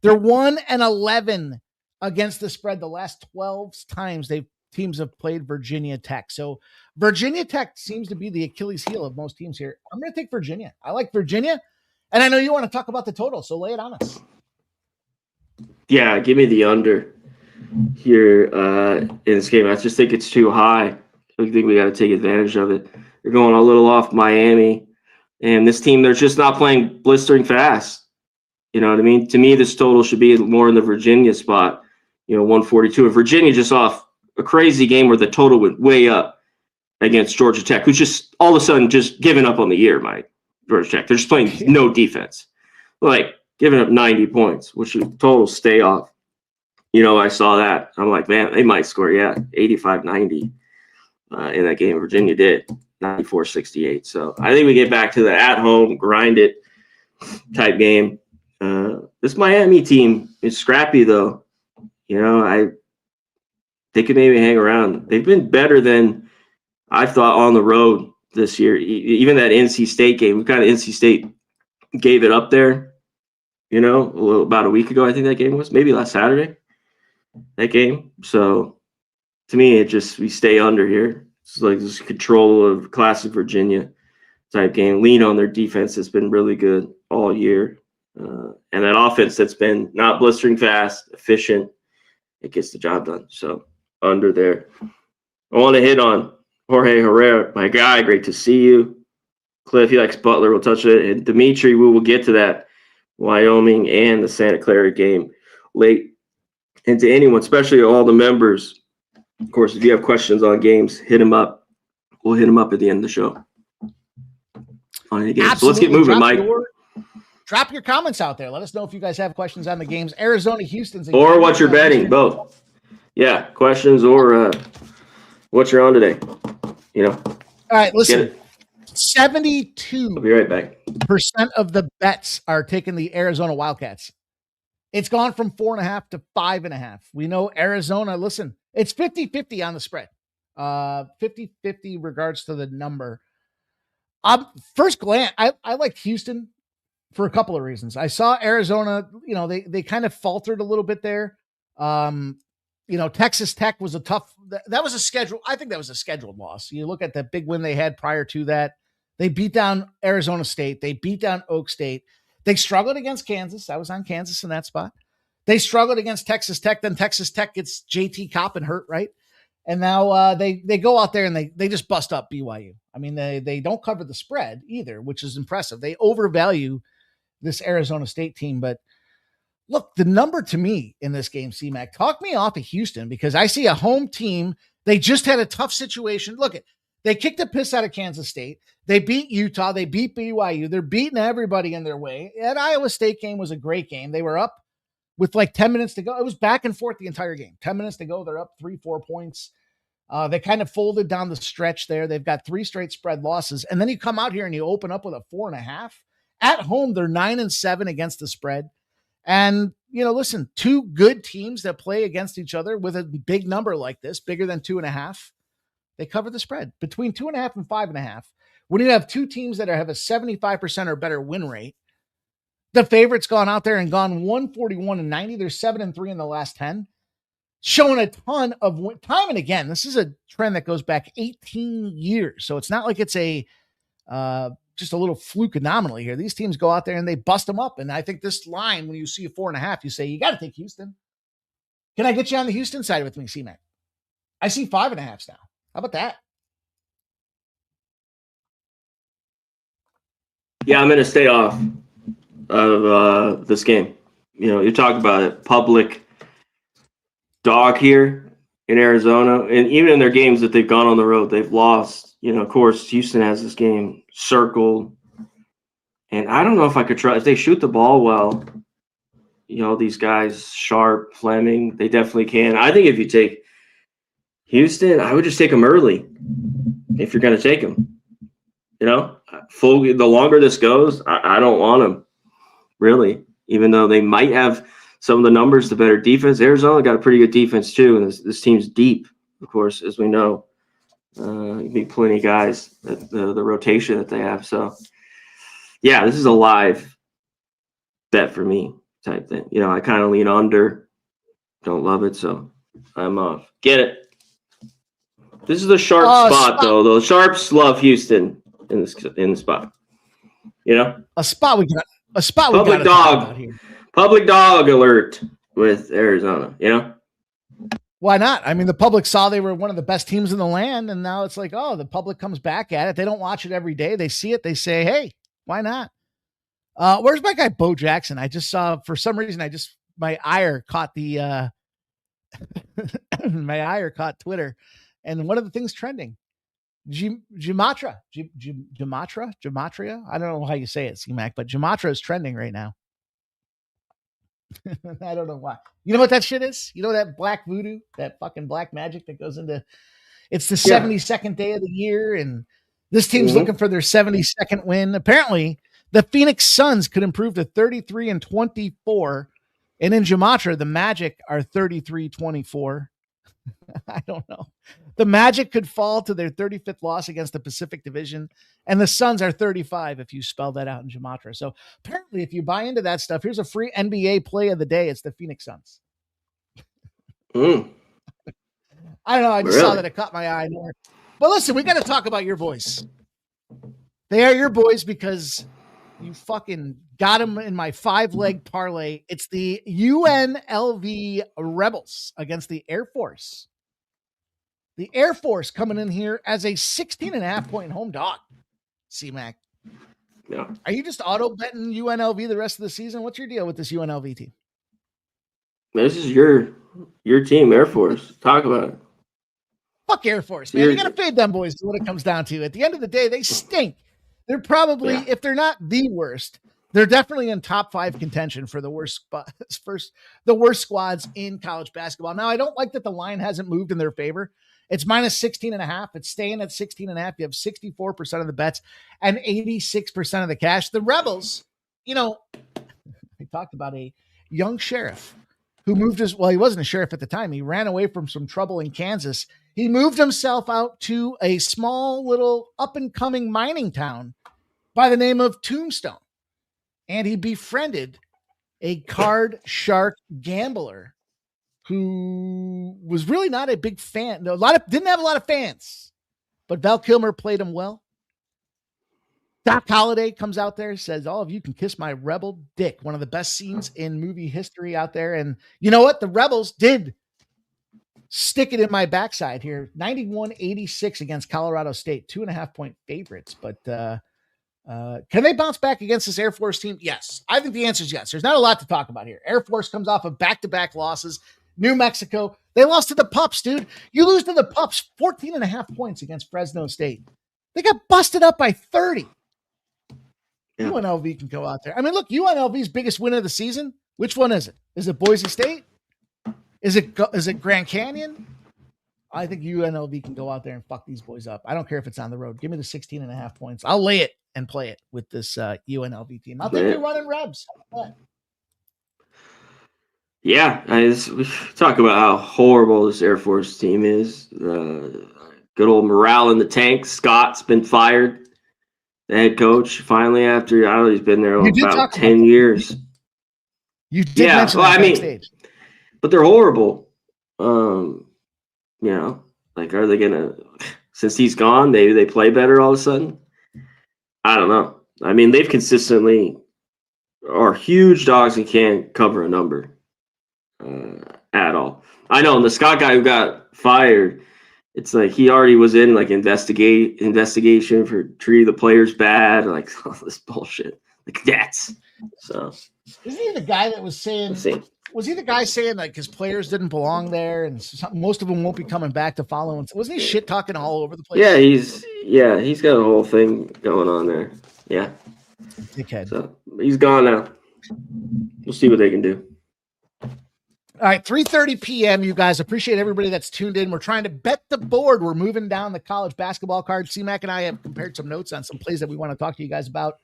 They're 1-11 against the spread the last 12 times teams have played Virginia Tech. So Virginia Tech seems to be the Achilles heel of most teams here. I'm going to take Virginia. I like Virginia, and I know you want to talk about the total, so lay it on us. Yeah, give me the under here in this game. I just think it's too high. I think we got to take advantage of it. They're going a little off Miami, and this team, they're just not playing blistering fast. You know what I mean? To me, this total should be more in the Virginia spot, 142. And Virginia just off a crazy game where the total went way up against Georgia Tech, who's just all of a sudden just giving up on the year, Mike. Georgia Tech. They're just playing no defense. Like, giving up 90 points, which would total stay off. I saw that. I'm like, man, they might score, 85-90 in that game. Virginia did 94-68. So I think we get back to the at-home, grind it type game. This Miami team is scrappy, though. They could maybe hang around. They've been better than I thought on the road this year. Even that NC State game, NC State gave it up there. About a week ago, I think that game was, maybe last Saturday, that game. So to me, we stay under here. It's like this control of classic Virginia type game. Lean on their defense has been really good all year. And that offense that's been not blistering fast, efficient, it gets the job done. So under there. I want to hit on Jorge Herrera, my guy. Great to see you. Cliff, he likes Butler. We'll touch it. And Dimitri, we will get to that. Wyoming and the Santa Clara game late. And to anyone, especially all the members, of course, if you have questions on games, hit them up. We'll hit them up at the end of the show on any games. So let's get moving, Mike. Drop your comments out there. Let us know if you guys have questions on the games. Arizona, Houston's. Or what you're betting, both. Yeah, questions or what you're on today. All right, listen. 72%. I'll be right back. Of the bets are taking the Arizona Wildcats. It's gone from 4.5 to 5.5. We know Arizona, listen, it's 50-50 on the spread. 50-50 regards to the number. First glance, I liked Houston for a couple of reasons. I saw Arizona, they kind of faltered a little bit there. Texas Tech was that was a schedule. I think that was a scheduled loss. You look at the big win they had prior to that. They beat down Arizona State. They beat down Oak State. They struggled against Kansas. I was on Kansas in that spot. They struggled against Texas Tech. Then Texas Tech gets JT Coppin hurt, right? And now they go out there and they just bust up BYU. I mean, they don't cover the spread either, which is impressive. They overvalue this Arizona State team. But look, the number to me in this game, C-Mac, talk me off of Houston because I see a home team. They just had a tough situation. Look, they kicked the piss out of Kansas State. They beat Utah. They beat BYU. They're beating everybody in their way. That Iowa State game was a great game. They were up with like 10 minutes to go. It was back and forth the entire game. 10 minutes to go. They're up 3-4 points. They kind of folded down the stretch there. They've got 3 straight spread losses. And then you come out here and you open up with a 4.5. At home, they're 9-7 against the spread. And, listen, 2 good teams that play against each other with a big number like this, bigger than 2.5, they cover the spread. Between 2.5 and 5.5, when you have 2 teams that have a 75% or better win rate, the favorite's gone out there and gone 141-90. They're 7-3 in the last 10, showing a ton of time and again. This is a trend that goes back 18 years, so it's not like it's a just a little fluke anomaly here. These teams go out there and they bust them up, and I think this line, when you see a 4.5, you say you got to take Houston. Can I get you on the Houston side with me, C-Mac? I see 5.5s now. How about that? Yeah, I'm going to stay off of this game. You talk about it, public dog here. in Arizona, and even in their games that they've gone on the road, they've lost. Of course, Houston has this game circled, and I don't know if I could try if they shoot the ball well. These guys, Sharp, Fleming, they definitely can. I think if you take Houston, I would just take them early if you're going to take them. The longer this goes, I don't want them, really, even though they might have some of the numbers, the better defense. Arizona got a pretty good defense, too, and this team's deep, of course, as we know. Be plenty of guys, the rotation that they have. So, yeah, this is a live bet for me type thing. I kind of lean under. Don't love it, so I'm off. Get it. This is the Sharp spot, though. The Sharps love Houston in the spot. A spot we got. Public dog. Public dog alert with Arizona. Why not? I mean, the public saw they were one of the best teams in the land, and now it's like, oh, the public comes back at it. They don't watch it every day. They see it. They say, hey, why not? Where's my guy Bo Jackson? I just saw, for some reason, my ire caught the my ire caught Twitter, and one of the things trending, Gematria. I don't know how you say it, C-Mac, but Gematria is trending right now. I don't know why. You know what that shit is? You know that black voodoo, that fucking black magic that goes into, it's the 72nd day of the year, and this team's looking for their 72nd win. Apparently, the Phoenix Suns could improve to 33-24, and in Gematria, the Magic are 33-24. I don't know. The Magic could fall to their 35th loss against the Pacific Division, and the Suns are 35 if you spell that out in Gematria. So apparently, if you buy into that stuff, here's a free NBA play of the day. It's the Phoenix Suns. I don't know. I just saw that. It caught my eye. But listen, we got to talk about your boys. They are your boys because you fucking got them in my 5-leg parlay. It's the UNLV Rebels against the Air Force. The Air Force coming in here as a 16.5-point home dog. C-Mac. Yeah. Are you just auto betting UNLV the rest of the season? What's your deal with this UNLV team? This is your team, Air Force. Talk about it. Fuck Air Force, man. You got to fade them boys to what it comes down to. At the end of the day, they stink. They're probably, if they're not the worst, they're definitely in top 5 contention for the worst squads in college basketball. Now, I don't like that the line hasn't moved in their favor. It's minus 16.5. It's staying at 16.5. You have 64% of the bets and 86% of the cash. The Rebels, we talked about a young sheriff who moved he wasn't a sheriff at the time. He ran away from some trouble in Kansas. He moved himself out to a small little up-and-coming mining town by the name of Tombstone. And he befriended a card shark gambler who was really not a big fan. Didn't have a lot of fans, but Val Kilmer played him well. Doc Holliday comes out there, says, all of you can kiss my rebel dick. One of the best scenes in movie history out there. And you know what? The Rebels did stick it in my backside here. 91-86 against Colorado State, 2.5-point favorites. But can they bounce back against this Air Force team? Yes. I think the answer is yes. There's not a lot to talk about here. Air Force comes off of back-to-back losses. New Mexico, they lost to the Pups, dude. You lose to the Pups 14.5 points against Fresno State. They got busted up by 30. Yeah. UNLV can go out there. I mean, look, UNLV's biggest win of the season. Which one is it? Is it Boise State? Is it Grand Canyon? I think UNLV can go out there and fuck these boys up. I don't care if it's on the road. Give me the 16.5 points. I'll lay it and play it with this UNLV team. I'll think they're running Rebs. Yeah, we talk about how horrible this Air Force team is. Good old morale in the tank. Scott's been fired, the head coach, finally after, I don't know, he's been there about 10 years. You did mention that backstage. But they're horrible. Are they going to, since he's gone, they play better all of a sudden? I don't know. I mean, they've consistently are huge dogs and can't cover a number. At all. I know, and the Scott guy who got fired, it's like he already was in like investigation for treating the players bad, like all this bullshit, the cadets. So Isn't he the guy that was saying? Let's see. Was he the guy saying like his players didn't belong there and most of them won't be coming back to follow? Wasn't he shit talking all over the place? Yeah, he's got a whole thing going on there. Yeah. Dickhead. So he's gone now. We'll see what they can do. All right, 3:30 p.m. You guys, appreciate everybody that's tuned in. We're trying to bet the board. We're moving down the college basketball card. C-Mac and I have compared some notes on some plays that we want to talk to you guys about.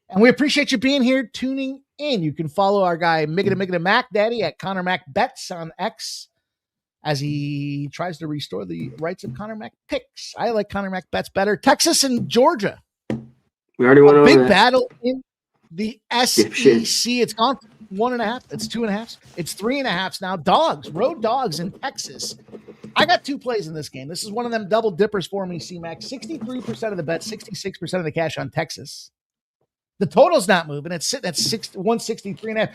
And we appreciate you being here, tuning in. You can follow our guy, Miggity Mac Daddy, at Connor Mac Bets on X as he tries to restore the rights of Connor Mac Picks. I like Connor Mac Bets better. Texas and Georgia. We already went over big that. Battle in the SEC. It's gone 1.5. It's 2.5. It's 3.5 now. Dogs, road dogs in Texas. I got two plays in this game. This is one of them double dippers for me, C-Mac. 63% of the bet, 66% of the cash on Texas. The total's not moving. It's sitting at 163.5.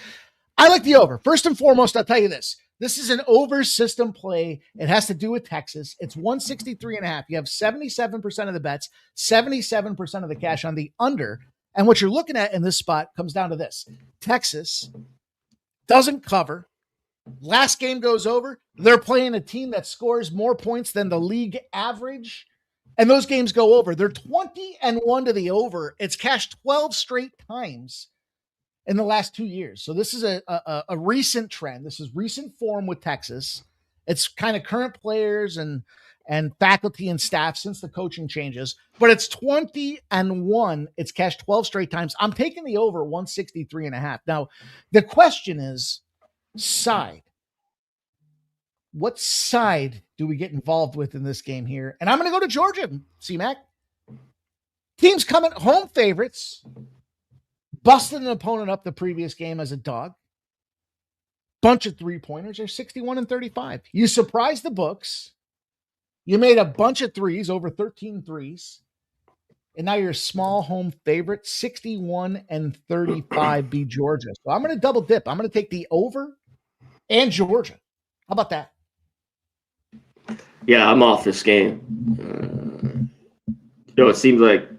I like the over. First and foremost, I'll tell you this. This is an over system play. It has to do with Texas. It's 163.5. You have 77% of the bets, 77% of the cash on the under. And what you're looking at in this spot comes down to this. Texas doesn't cover. Last game goes over. They're playing a team that scores more points than the league average. And those games go over. They're 20-1 to the over. It's cashed 12 straight times in the last 2 years. So this is a recent trend. This is recent form with Texas. It's kind of current players and faculty and staff since the coaching changes. But it's 20-1. It's cashed 12 straight times. I'm taking the over 163.5. Now, the question is side. What side do we get involved with in this game here? And I'm going to go to Georgia, C-Mac. Teams coming home favorites. Busted an opponent up the previous game as a dog. Bunch of three-pointers. They're 61-35. You surprised the books. You made a bunch of threes, over 13 threes. And now you're a small home favorite. 61-35 beat Georgia. So I'm going to double dip. I'm going to take the over and Georgia. How about that? Yeah, I'm off this game. It seems like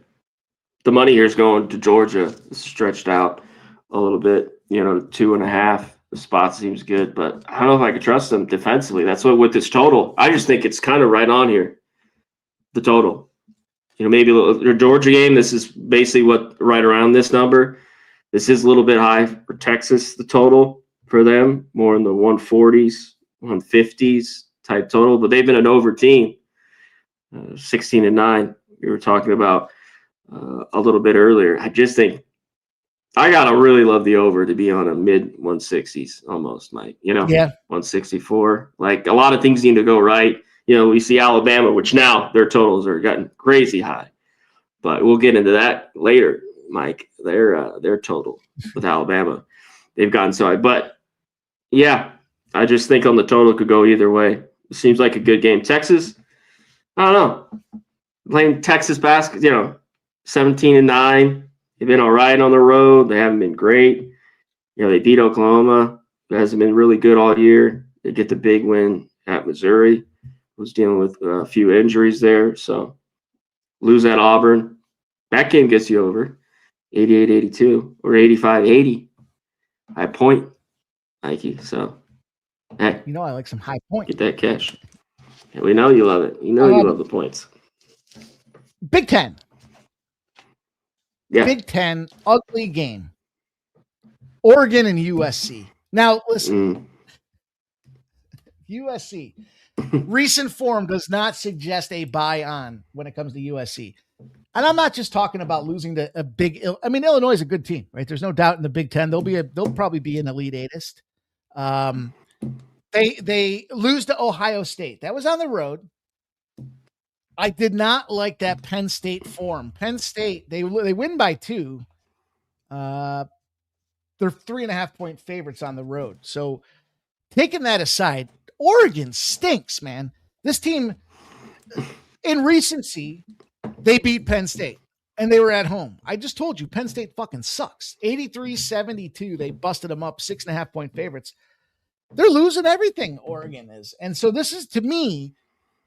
the money here is going to Georgia. It's stretched out a little bit. 2.5. The spot seems good, but I don't know if I could trust them defensively. That's what with this total. I just think it's kind of right on here. The total. Maybe a little Georgia game. This is basically what right around this number. This is a little bit high for Texas. The total for them more in the 140s, 150s. Type total, but they've been an over team, 16-9. We were talking about a little bit earlier. I just think I gotta really love the over to be on a mid 160s almost, Mike. Yeah, 164. Like a lot of things need to go right. We see Alabama, which now their totals are gotten crazy high, but we'll get into that later, Mike. Their total with Alabama, they've gotten so high, but yeah, I just think on the total could go either way. It seems like a good game. Texas, I don't know. Playing Texas basketball, 17-9. They've been all right on the road. They haven't been great. They beat Oklahoma. It hasn't been really good all year. They get the big win at Missouri. Was dealing with a few injuries there. So lose at Auburn. That game gets you over 88-82 or 85-80. High point, Nike. So. Hey, I like some high points. Get that cash. Yeah, we know you love it. You love the points. Big Ten. Yeah. Big Ten, ugly game. Oregon and USC. Now, listen. USC. Recent form does not suggest a buy on when it comes to USC. And I'm not just talking about losing to a big – Illinois is a good team, right? There's no doubt in the Big Ten. They'll probably be an Elite Eightist. They lose to Ohio State. That was on the road. I did not like that Penn State form. Penn State, they win by 2. They're 3.5-point favorites on the road. So taking that aside, Oregon stinks, man. This team, in recency, they beat Penn State. And they were at home. I just told you, Penn State fucking sucks. 83-72. They busted them up, 6.5-point favorites. They're losing everything, Oregon is. And so this is, to me,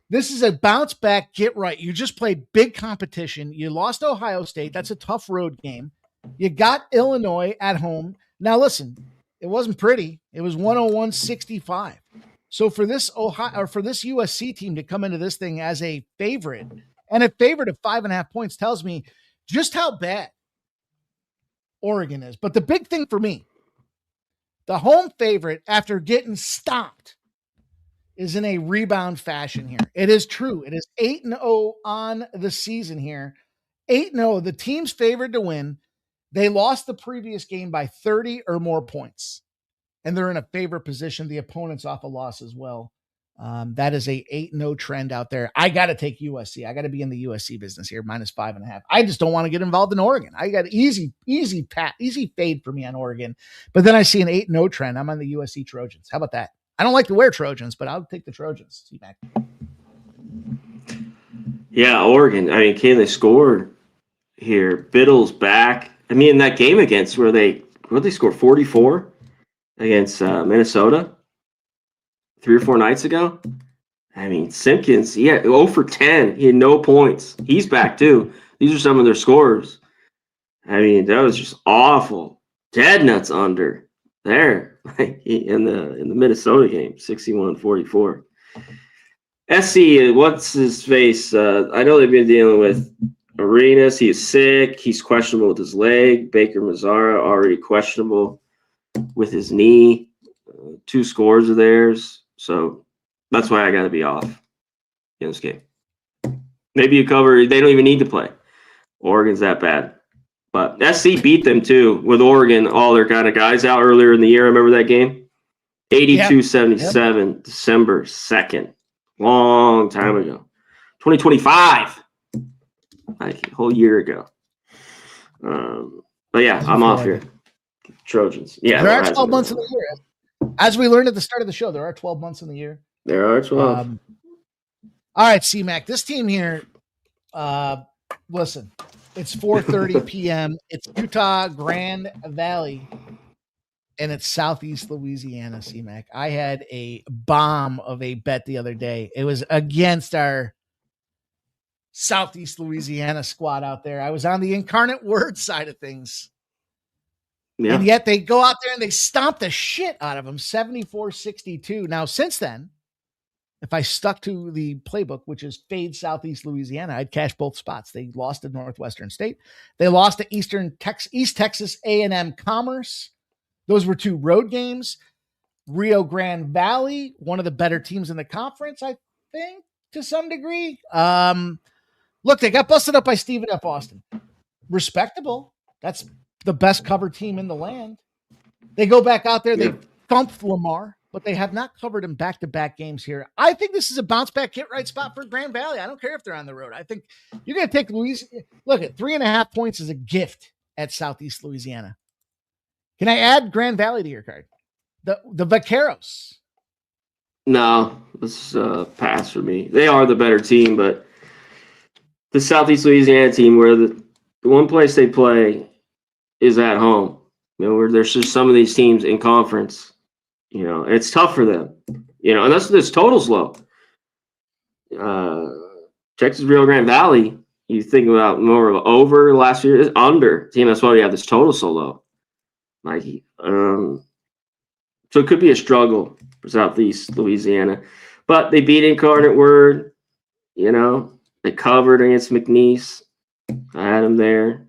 this is a bounce back, get right. You just played big competition. You lost Ohio State. That's a tough road game. You got Illinois at home. Now, listen, it wasn't pretty. It was 101-65. So for this USC team to come into this thing as a favorite, and a favorite of 5.5 points tells me just how bad Oregon is. But the big thing for me, the home favorite after getting stopped is in a rebound fashion here. It is true. It is 8-0 on the season here. 8-0, the team's favored to win. They lost the previous game by 30 or more points, and they're in a favorite position. The opponent's off a loss as well. That is a 8-0 trend out there. I got to take USC. I got to be in the USC business here, -5.5. I just don't want to get involved in Oregon. I got easy fade for me on Oregon. But then I see an 8-0 trend. I'm on the USC Trojans. How about that? I don't like to wear Trojans, but I'll take the Trojans. See back. Yeah, Oregon. I mean, can they score here? Biddle's back. I mean, in that game against where they score 44 against Minnesota 3 or 4 nights ago. I mean, Simpkins, 0 for 10. He had no points. He's back too. These are some of their scores. I mean, that was just awful. Dead nuts under there in the Minnesota game, 61-44. SC, what's his face? I know they've been dealing with Arenas. He is sick. He's questionable with his leg. Baker Mazzara already questionable with his knee. 2 scores of theirs. So that's why I got to be off in this game. Maybe you cover. They don't even need to play. Oregon's that bad. But SC beat them too with Oregon, all their kind of guys out earlier in the year. Remember that game? 82-77, December 2nd. Long time ago. 2025. Like a whole year ago. But yeah, I'm off here. Trojans. Yeah. There are 12 months in the year. As we learned at the start of the show, there are 12 months in the year. There are 12. All right, C-Mac. This team here, listen, it's 4:30 p.m. It's Utah Grand Valley, and it's Southeast Louisiana, C-Mac. I had a bomb of a bet the other day. It was against our Southeast Louisiana squad out there. I was on the Incarnate Word side of things. Yeah. And yet they go out there and they stomp the shit out of them, 74-62. Now, since then, if I stuck to the playbook, which is fade Southeast Louisiana, I'd cash both spots. They lost to Northwestern State. They lost to East Texas A&M Commerce. Those were 2 road games. Rio Grande Valley, one of the better teams in the conference, I think, to some degree. Look, they got busted up by Stephen F. Austin. Respectable. That's the best cover team in the land. They go back out there. They thumped Lamar, but they have not covered him back-to-back games here. I think this is a bounce-back hit-right spot for Grand Valley. I don't care if they're on the road. I think you're going to take Louisiana. Look, at 3.5 points is a gift at Southeast Louisiana. Can I add Grand Valley to your card? The Vaqueros. No, this is a pass for me. They are the better team, but the Southeast Louisiana team, where the one place they play is at home. You know, where there's just some of these teams in conference, you know, it's tough for them, you know, and that's this total's low. Texas Rio Grande Valley, you think about more of over last year, is under team. That's why we have this total so low. Like, so it could be a struggle for Southeast Louisiana, but they beat Incarnate Word, you know, they covered against McNeese. I had them there.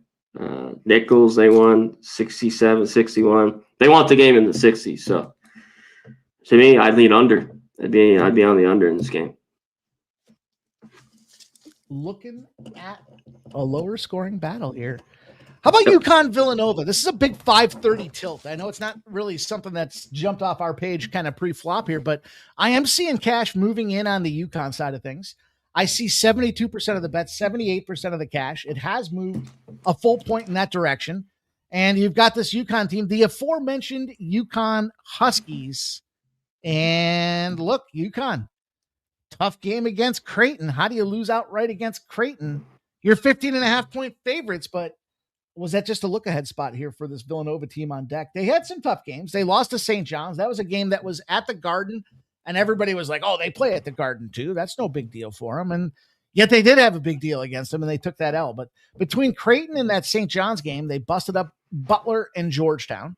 Nichols, they won 67-61. They want the game in the 60s. So to me, I'd lean under. I'd be on the under in this game. Looking at a lower scoring battle here. How about UConn Villanova? This is a big 5:30 tilt. I know it's not really something that's jumped off our page kind of pre-flop here, but I am seeing cash moving in on the UConn side of things. I see 72% of the bets, 78% of the cash. It has moved a full point in that direction. And you've got this UConn team, the aforementioned UConn Huskies. And look, UConn, tough game against Creighton. How do you lose outright against Creighton? You're 15.5 point favorites, but was that just a look-ahead spot here for this Villanova team on deck? They had some tough games. They lost to St. John's. That was a game that was at the Garden. And everybody was like, oh, they play at the Garden too. That's no big deal for them. And yet they did have a big deal against them, and they took that L. But between Creighton and that St. John's game, they busted up Butler and Georgetown.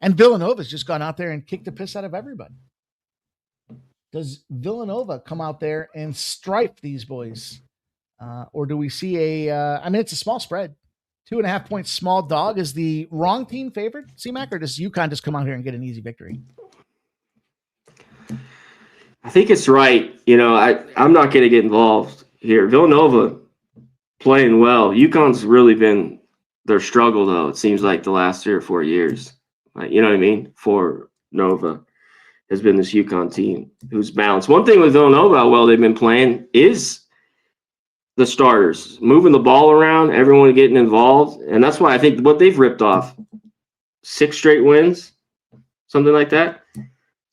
And Villanova's just gone out there and kicked the piss out of everybody. Does Villanova come out there and stripe these boys? Or do we see it's a small spread. 2.5 point small dog. Is the wrong team favored, C-Mac, or does UConn just come out here and get an easy victory? I think it's right. I'm not going to get involved here. Villanova playing well. UConn's really been their struggle, though, it seems like the last 3 or 4 years. You know what I mean? For Nova has been this UConn team who's balanced. One thing with Villanova, how well they've been playing is the starters, moving the ball around, everyone getting involved. And that's why I think what they've ripped off, 6 straight wins, something like that,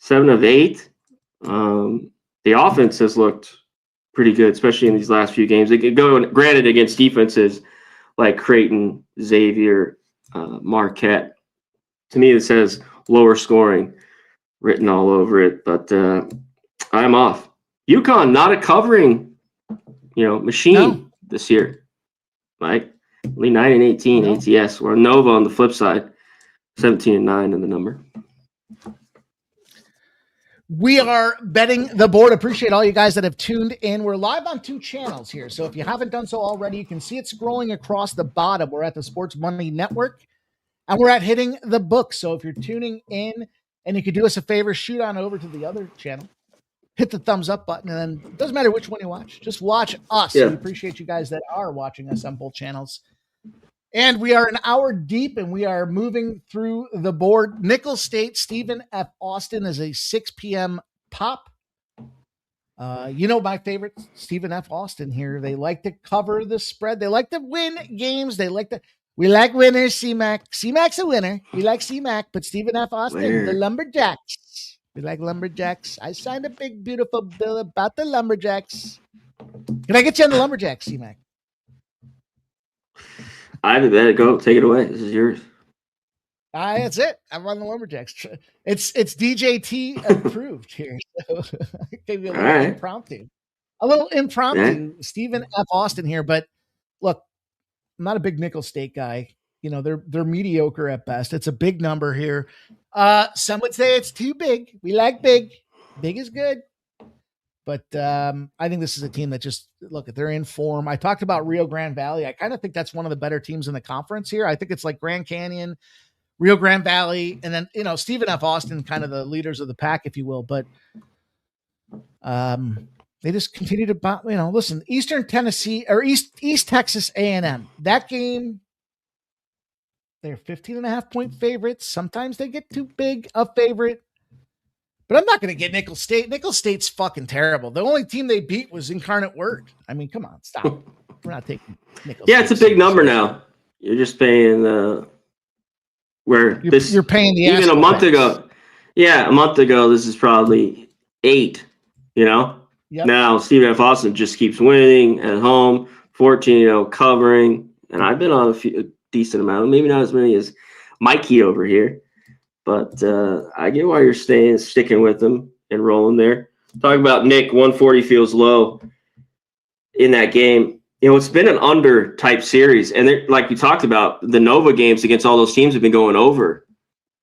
7 of 8. The offense has looked pretty good, especially in these last few games. They could go, granted, against defenses like Creighton, Xavier, Marquette. To me, it says lower scoring written all over it, but I'm off. UConn, not a covering, machine this year. Right? Only 9-18 ATS. Where Nova on the flip side, 17-9 in the number. We are betting the board. Appreciate all you guys that have tuned in. We're live on 2 channels here. So if you haven't done so already, you can see it scrolling across the bottom. We're at the Sports Money Network, and we're at Hitting the Book. So if you're tuning in and you could do us a favor, shoot on over to the other channel, hit the thumbs up button, and then it doesn't matter which one you watch. Just watch us. Yeah. We appreciate you guys that are watching us on both channels. And we are an hour deep, and we are moving through the board. Nicholls State, Stephen F. Austin is a 6 p.m. pop. My favorite, Stephen F. Austin here. They like to cover the spread. They like to win games. We like winners, C-Mac. C-Mac's a winner. We like C-Mac, but Stephen F. Austin, the Lumberjacks. We like Lumberjacks. I signed a big, beautiful bill about the Lumberjacks. Can I get you on the Lumberjacks, C-Mac? I have it. Go. Take it away. This is yours. That's it. I'm on the Lumberjacks. It's DJT approved here. So I gave you a little impromptu. Yeah. Stephen F. Austin here, but look, I'm not a big Nicholls State guy. They're mediocre at best. It's a big number here. Some would say it's too big. We like big. Big is good. But I think this is a team that just, look, they're in form. I talked about Rio Grande Valley. I kind of think that's one of the better teams in the conference here. I think it's like Grand Canyon, Rio Grande Valley, and then, Stephen F. Austin, kind of the leaders of the pack, if you will. But they just continue to, listen, Eastern Tennessee or East Texas A&M, that game, they're 15.5 point favorites. Sometimes they get too big a favorite. But I'm not going to get Nicholls State. Nicholls State's fucking terrible. The only team they beat was Incarnate Word. I mean, come on, stop. We're not taking Nicholls State. It's a big number now. You're just paying you're paying the even a month ago. Yeah, a month ago, this is probably 8. Yep. Now Stephen F. Austin just keeps winning at home, 14, covering, and I've been on a decent amount, maybe not as many as Mikey over here. But I get why you're sticking with them and rolling there. Talking about Nick, 140 feels low in that game. It's been an under type series. And like we talked about, the Nova games against all those teams have been going over,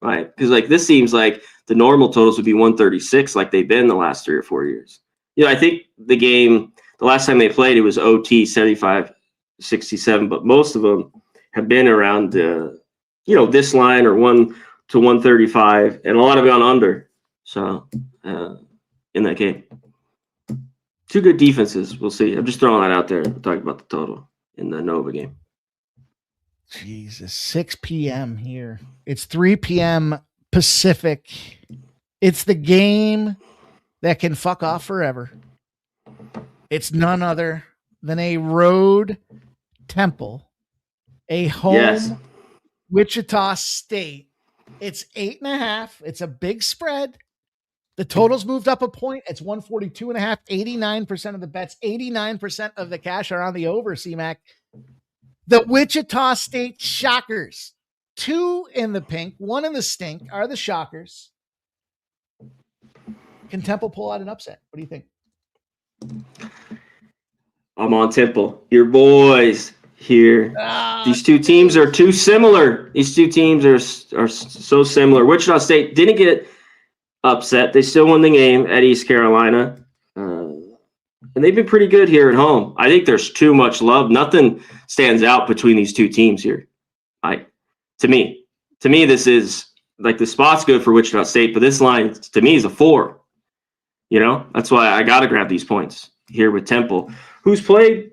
right? Because this seems like the normal totals would be 136 like they've been the last 3 or 4 years. I think the last time they played, it was OT 75-67, but most of them have been around, this line or 1 to 135, and a lot of it on under. So in that game, 2 good defenses. We'll see. I'm just throwing that out there. We're talking about the total in the Nova game. Jesus, 6 p.m. here. It's 3 p.m. Pacific. It's the game that can fuck off forever. It's none other than a road Temple, a home Wichita State. It's 8.5. It's a big spread. The total's moved up a point. It's 142.5. 89% of the bets, 89% of the cash are on the over, C-Mac. The Wichita State Shockers, 2 in the pink, 1 in the stink, are the Shockers. Can Temple pull out an upset? What do you think? I'm on Temple. Your boys here. These two teams are too similar. These two teams are so similar. Wichita State didn't get upset. They still won the game at East Carolina. And they've been pretty good here at home. I think there's too much love. Nothing stands out between these two teams here. To me, this is like the spot's good for Wichita State, but this line to me is a 4. That's why I got to grab these points here with Temple, who's played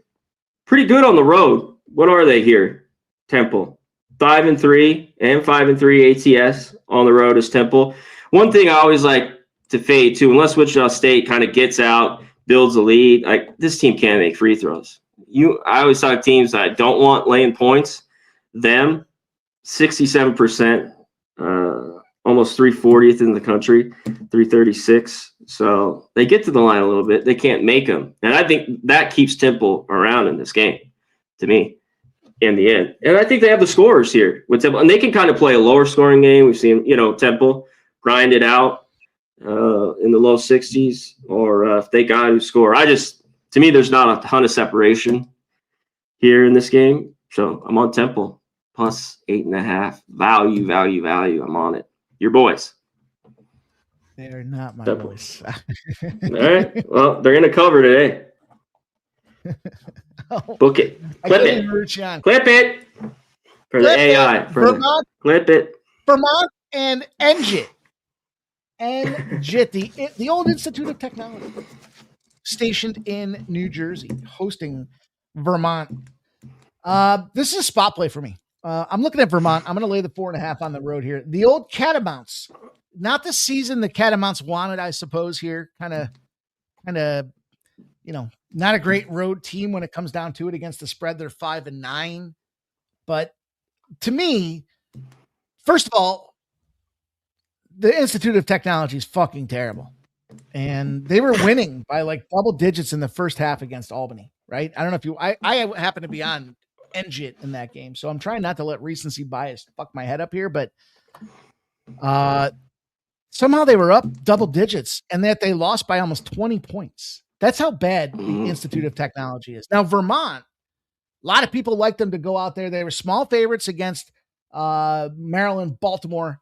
pretty good on the road. What are they here? Temple 5-3 and 5-3 ATS on the road is Temple. One thing I always like to fade too, unless Wichita State kind of gets out, builds a lead, like this team can't make free throws. I always talk teams that I don't want laying points. Them 67%, almost 340th in the country, 336. So they get to the line a little bit. They can't make them. And I think that keeps Temple around in this game, to me, in the end. And I think they have the scorers here with Temple. And they can kind of play a lower scoring game. We've seen, Temple grind it out in the low 60s. Or if they got to score. To me, there's not a ton of separation here in this game. So I'm on Temple. Plus 8.5. Value. I'm on it. Your boys. They're not my Temple. boys. All right. Well, they're going to cover today. Book it. Clip it. Clip it. For the AI. Vermont. Clip it. Vermont and NJIT. NJIT, the old Institute of Technology, stationed in New Jersey, hosting Vermont. This is a spot play for me. I'm looking at Vermont. I'm going to lay the 4.5 on the road here. The old Catamounts, not the season the Catamounts wanted, I suppose, here. Kind of, not a great road team when it comes down to it against the spread. They're 5-9. But to me, first of all, the Institute of Technology is fucking terrible. And they were winning by like double digits in the first half against Albany, right? I don't know if I happen to be on NJIT in that game. So I'm trying not to let recency bias fuck my head up here, but somehow they were up double digits and that they lost by almost 20 points. That's how bad the Institute of Technology is. Now, Vermont, a lot of people liked them to go out there. They were small favorites against Maryland, Baltimore,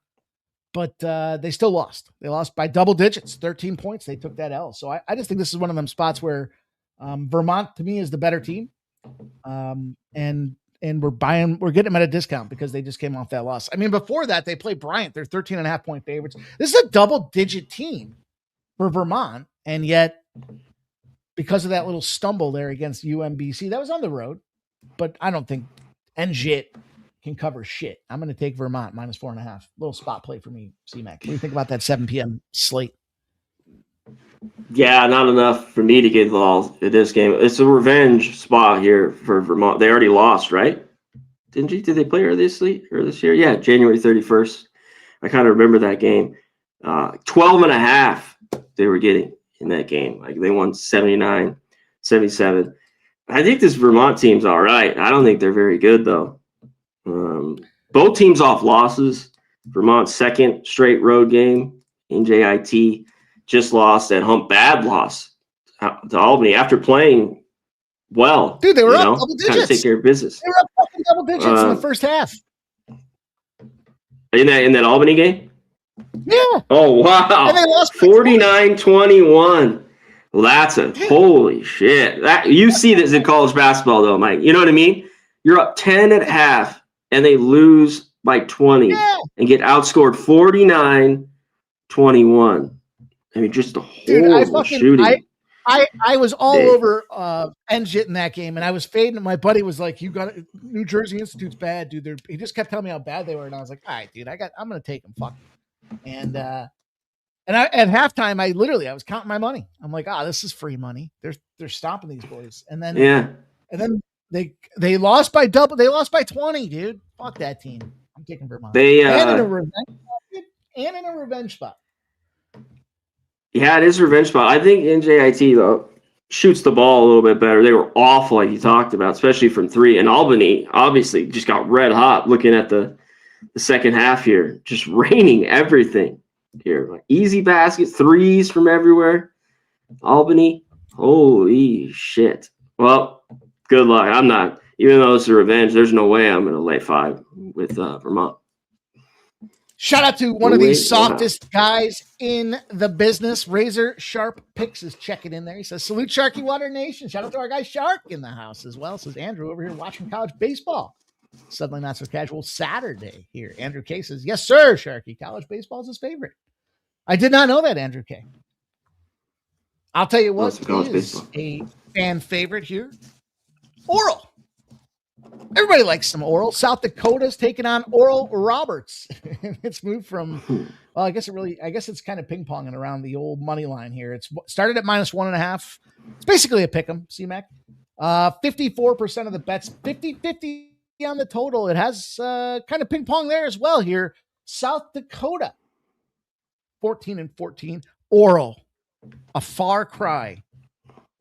but they still lost. They lost by double digits, 13 points. They took that L. So I just think this is one of them spots where Vermont, to me, is the better team. And we're getting them at a discount because they just came off that loss. I mean, before that, they played Bryant. They're 13.5 point favorites. This is a double-digit team for Vermont, and yet because of that little stumble there against UMBC, that was on the road, but I don't think NJIT can cover shit. I'm going to take Vermont minus 4.5. Little spot play for me, C-Mac. What do you think about that 7 p.m. slate? Yeah, not enough for me to get involved in this game. It's a revenge spot here for Vermont. They already lost, right? Did they play earlier this year? Yeah, January 31st. I kind of remember that game. 12.5 they were getting in that game. Like they won 79-77. I think this Vermont team's all right. I don't think they're very good though. Both teams off losses. Vermont's second straight road game. NJIT just lost at home. Bad loss to Albany after playing well. Dude, they were up double digits. Kind of take care of business. They were up fucking double digits in the first half. In that Albany game? Yeah. Oh, wow. And they lost 49-21. Well, that's a holy shit. You see this in college basketball, though, Mike. You know what I mean? You're up 10 at half, and they lose by 20 and get outscored 49-21. I mean, just a horrible shooting. I was all over NJIT in that game, and I was fading. And my buddy was like, "You got it. New Jersey Institute's bad, dude." He just kept telling me how bad they were, and I was like, "All right, dude, I'm going to take them." Fuck. And at halftime, I was counting my money. I'm like, this is free money. They're stopping these boys, and then they lost by double. They lost by 20, dude. Fuck that team. I'm taking Vermont. And in a revenge spot. Yeah, it is a revenge spot. I think NJIT, though, shoots the ball a little bit better. They were awful, like you talked about, especially from three. And Albany, obviously, just got red hot looking at the second half here. Just raining everything here. Like easy baskets, threes from everywhere. Albany, holy shit. Well, good luck. I'm not. even though it's a revenge, there's no way I'm going to lay 5 with Vermont. Shout out to one of the softest guys in the business. Razor Sharp Picks is checking in there. He says, salute Sharky Water Nation. Shout out to our guy Shark in the house as well. Says Andrew over here watching college baseball. Suddenly not so casual Saturday here. Andrew K says, yes, sir, Sharky. College baseball is his favorite. I did not know that, Andrew K. I'll tell you what is a fan favorite here. Oral. Everybody likes some Oral. South Dakota's taking on Oral Roberts. It's moved from, well, I guess it's kind of ping-ponging around the old money line here. It's started at -1.5. It's basically a pick 'em, C-Mac. 54% of the bets, 50-50 on the total. It has kind of ping-pong there as well here. South Dakota, 14-14. Oral, a far cry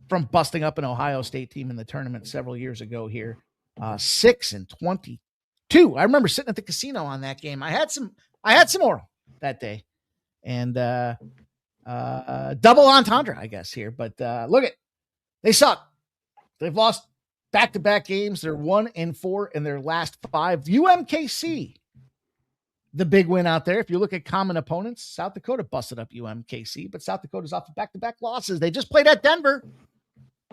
from busting up an Ohio State team in the tournament several years ago here. 6-22. I remember sitting at the casino on that game. I had some Oral that day, and double entendre, I guess here. But look at, they suck. They've lost back-to-back games. They're 1-4 in their last 5. UMKC, the big win out there. If you look at common opponents, South Dakota busted up UMKC, but South Dakota's off of back-to-back losses. They just played at Denver.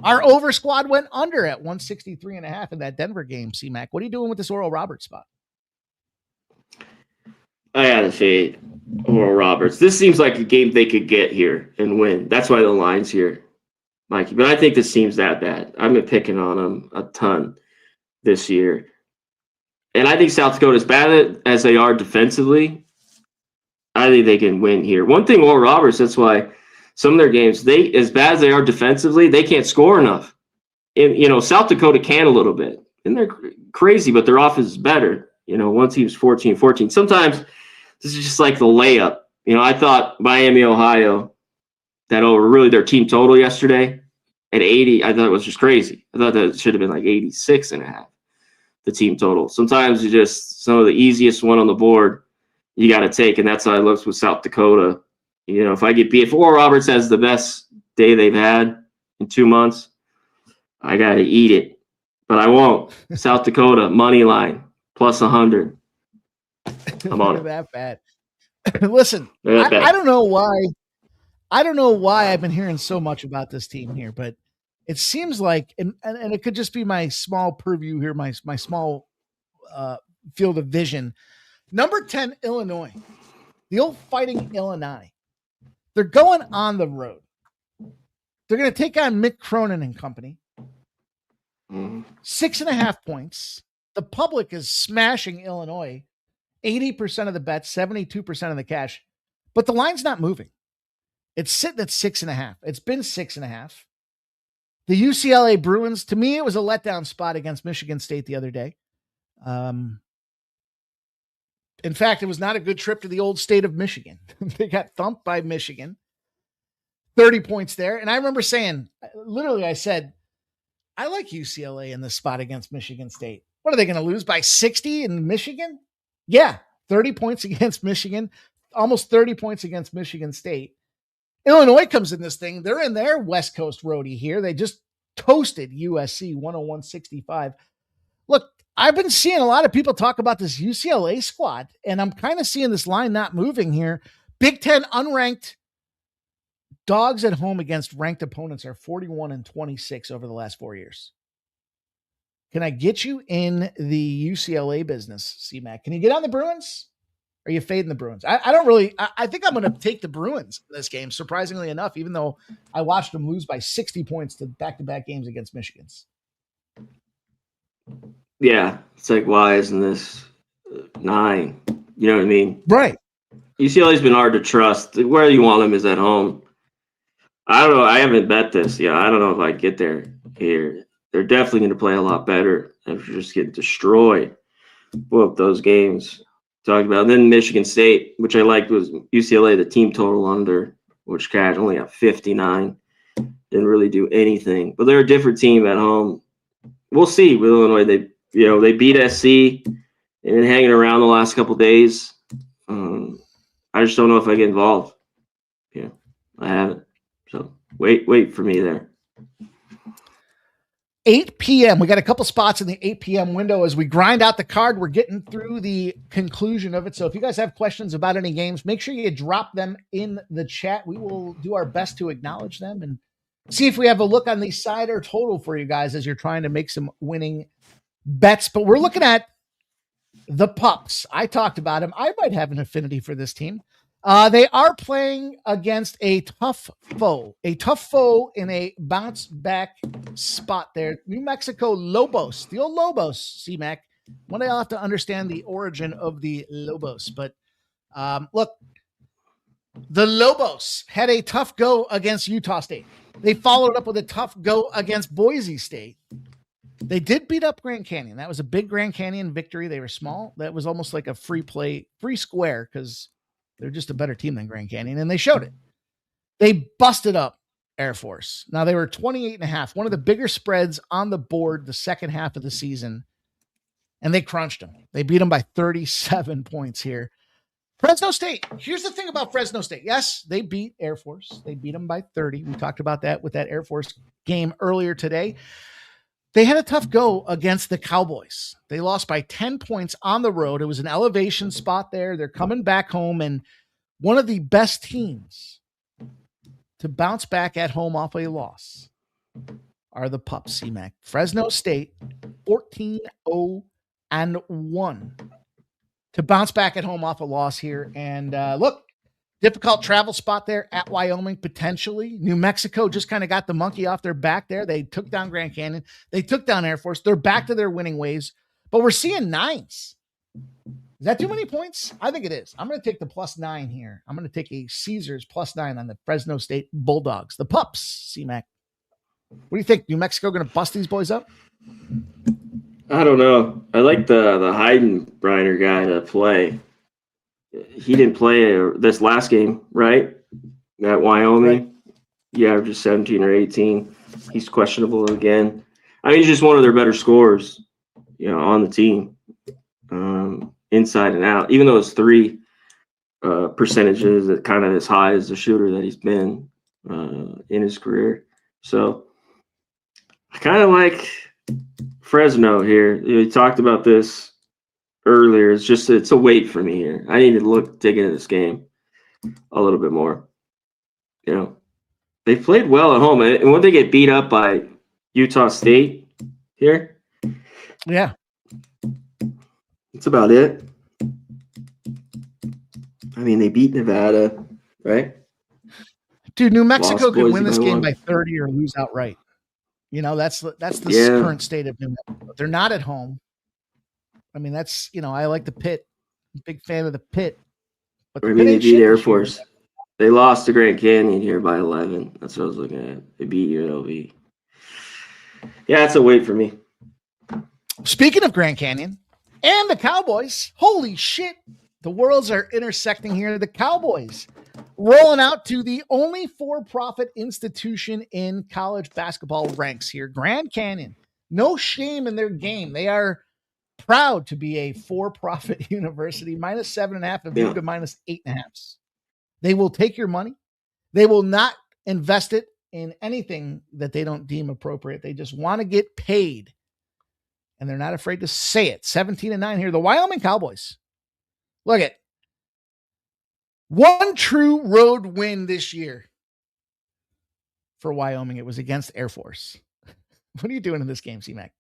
Our over squad went under at 163.5 in that Denver game, C-Mac. What are you doing with this Oral Roberts spot? I gotta fade Oral Roberts. This seems like a game they could get here and win. That's why the line's here, Mikey. But I think this team's that bad. I've been picking on them a ton this year. And I think South Dakota, as bad as they are defensively, I think they can win here. One thing, Oral Roberts, that's why some of their games, as bad as they are defensively, they can't score enough. And, South Dakota can a little bit. And they're crazy, but their offense is better. One team's 14-14. Sometimes this is just like the layup. I thought Miami, Ohio, that really their team total yesterday at 80, I thought it was just crazy. I thought that should have been like 86.5, the team total. Sometimes some of the easiest one on the board you got to take, and that's how I looked with South Dakota. If Oral Roberts has the best day they've had in 2 months, I got to eat it. But I won't. South Dakota, money line, plus 100. I'm on it. That bad. Listen, I don't know why. I don't know why I've been hearing so much about this team here, but it seems like, and it could just be my small purview here, my small field of vision. Number 10, Illinois, the old Fighting Illini. They're going on the road. They're going to take on Mick Cronin and company. 6.5 points. The public is smashing Illinois. 80% of the bets, 72% of the cash. But the line's not moving. It's sitting at 6.5. It's been 6.5. The UCLA Bruins, to me, it was a letdown spot against Michigan State the other day. In fact, it was not a good trip to the old state of Michigan. They got thumped by Michigan. 30 points there. And I remember saying, literally, I said, I like UCLA in this spot against Michigan State. What are they going to lose by 60 in Michigan? Yeah, 30 points against Michigan, almost 30 points against Michigan State. Illinois comes in this thing. They're in their West Coast roadie here. They just toasted USC 101-65. Look, I've been seeing a lot of people talk about this UCLA squad, and I'm kind of seeing this line not moving here. Big Ten unranked dogs at home against ranked opponents are 41-26 over the last 4 years. Can I get you in the UCLA business, C-Mac? Can you get on the Bruins? Or are you fading the Bruins? I think I'm going to take the Bruins in this game, surprisingly enough, even though I watched them lose by 60 points to back-to-back games against Michigan's. Yeah, it's like, why isn't this 9? You know what I mean? Right. UCLA's been hard to trust. Where you want them is at home. I don't know. I haven't bet this. Yeah, I don't know if I get there here. They're definitely going to play a lot better after just getting destroyed. Both those games talked about. And then Michigan State, which I liked, was UCLA, the team total under, which cash only got 59. Didn't really do anything. But they're a different team at home. We'll see with Illinois. They beat SC and been hanging around the last couple days. I just don't know if I get involved. Yeah, I haven't. So wait for me there. 8 p.m. We got a couple spots in the 8 p.m. window as we grind out the card. We're getting through the conclusion of it. So if you guys have questions about any games, make sure you drop them in the chat. We will do our best to acknowledge them and see if we have a look on the side or total for you guys as you're trying to make some winning bets. But we're looking at the Pups. I talked about them. I might have an affinity for this team. They are playing against a tough foe in a bounce back spot there. New Mexico Lobos, the old Lobos, C-Mac. One day I'll have to understand the origin of the Lobos. But look, the Lobos had a tough go against Utah State. They followed up with a tough go against Boise State. They did beat up Grand Canyon. That was a big Grand Canyon victory. They were small. That was almost like a free square because they're just a better team than Grand Canyon, and they showed it. They busted up Air Force. Now, they were 28.5, one of the bigger spreads on the board the second half of the season, and they crunched them. They beat them by 37 points here. Fresno State. Here's the thing about Fresno State. Yes, they beat Air Force. They beat them by 30. We talked about that with that Air Force game earlier today. They had a tough go against the Cowboys. They lost by 10 points on the road. It was an elevation spot there. They're coming back home, and one of the best teams to bounce back at home off a loss are the Pups, C-Mac. Fresno State, 14-0-1 to bounce back at home off a loss here. And look, difficult travel spot there at Wyoming, potentially. New Mexico just kind of got the monkey off their back there. They took down Grand Canyon. They took down Air Force. They're back to their winning ways. But we're seeing 9s. Is that too many points? I think it is. I'm going to take the +9 here. I'm going to take a Caesars +9 on the Fresno State Bulldogs. The Pups, C-Mac. What do you think? New Mexico going to bust these boys up? I don't know. I like the Heidenreiner guy to play. He didn't play this last game, right? At Wyoming. Right. Yeah, just 17 or 18. He's questionable again. I mean, he's just one of their better scorers, on the team, inside and out. Even though it's 3 percentages that kind of as high as the shooter that he's been in his career. So I kind of like Fresno here. We talked about this earlier. It's a wait for me here. I need to dig into this game a little bit more. They played well at home, and when they get beat up by Utah State here, yeah, that's about it. I mean, they beat Nevada, right? Dude, New Mexico could win this game by 30 or lose outright. That's the current state of New Mexico. They're not at home. I mean, that's, I like the Pit. Big fan of the Pit. But they beat Air Force. They lost to Grand Canyon here by 11. That's what I was looking at. They beat UNLV. Yeah, it's a wait for me. Speaking of Grand Canyon and the Cowboys, holy shit. The worlds are intersecting here. The Cowboys rolling out to the only for-profit institution in college basketball ranks here. Grand Canyon. No shame in their game. They are proud to be a for-profit university, -7.5 and to -8.5. They will take your money. They will not invest it in anything that they don't deem appropriate. They just want to get paid. And they're not afraid to say it. 17-9 here. The Wyoming Cowboys. Look at one true road win this year for Wyoming. It was against Air Force. What are you doing in this game, C-Mac?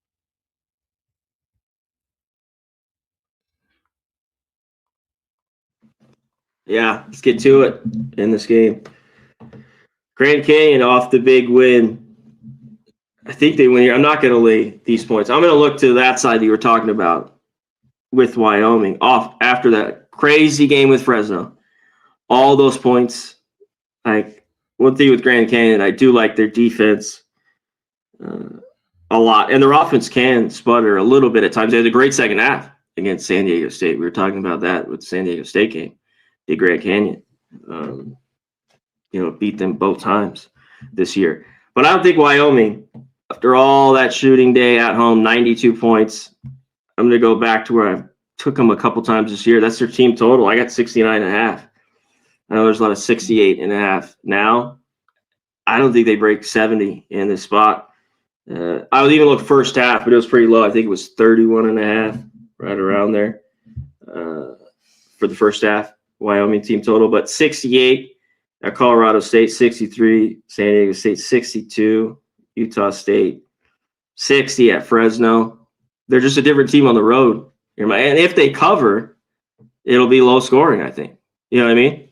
Yeah, let's get to it in this game. Grand Canyon off the big win. I think they win here. I'm not going to lay these points. I'm going to look to that side that you were talking about with Wyoming off after that crazy game with Fresno. All those points. Like, one thing with Grand Canyon, I do like their defense a lot. And their offense can sputter a little bit at times. They had a great second half against San Diego State. We were talking about that with the San Diego State game. The Grand Canyon, beat them both times this year. But I don't think Wyoming, after all that shooting day at home, 92 points, I'm going to go back to where I took them a couple times this year. That's their team total. I got 69.5. I know there's a lot of 68.5 now. I don't think they break 70 in this spot. I would even look first half, but it was pretty low. I think it was 31.5, right around there for the first half. Wyoming team total, but 68 at Colorado State, 63, San Diego State 62, Utah State 60 at Fresno. They're just a different team on the road. And if they cover, it'll be low scoring, I think. You know what I mean?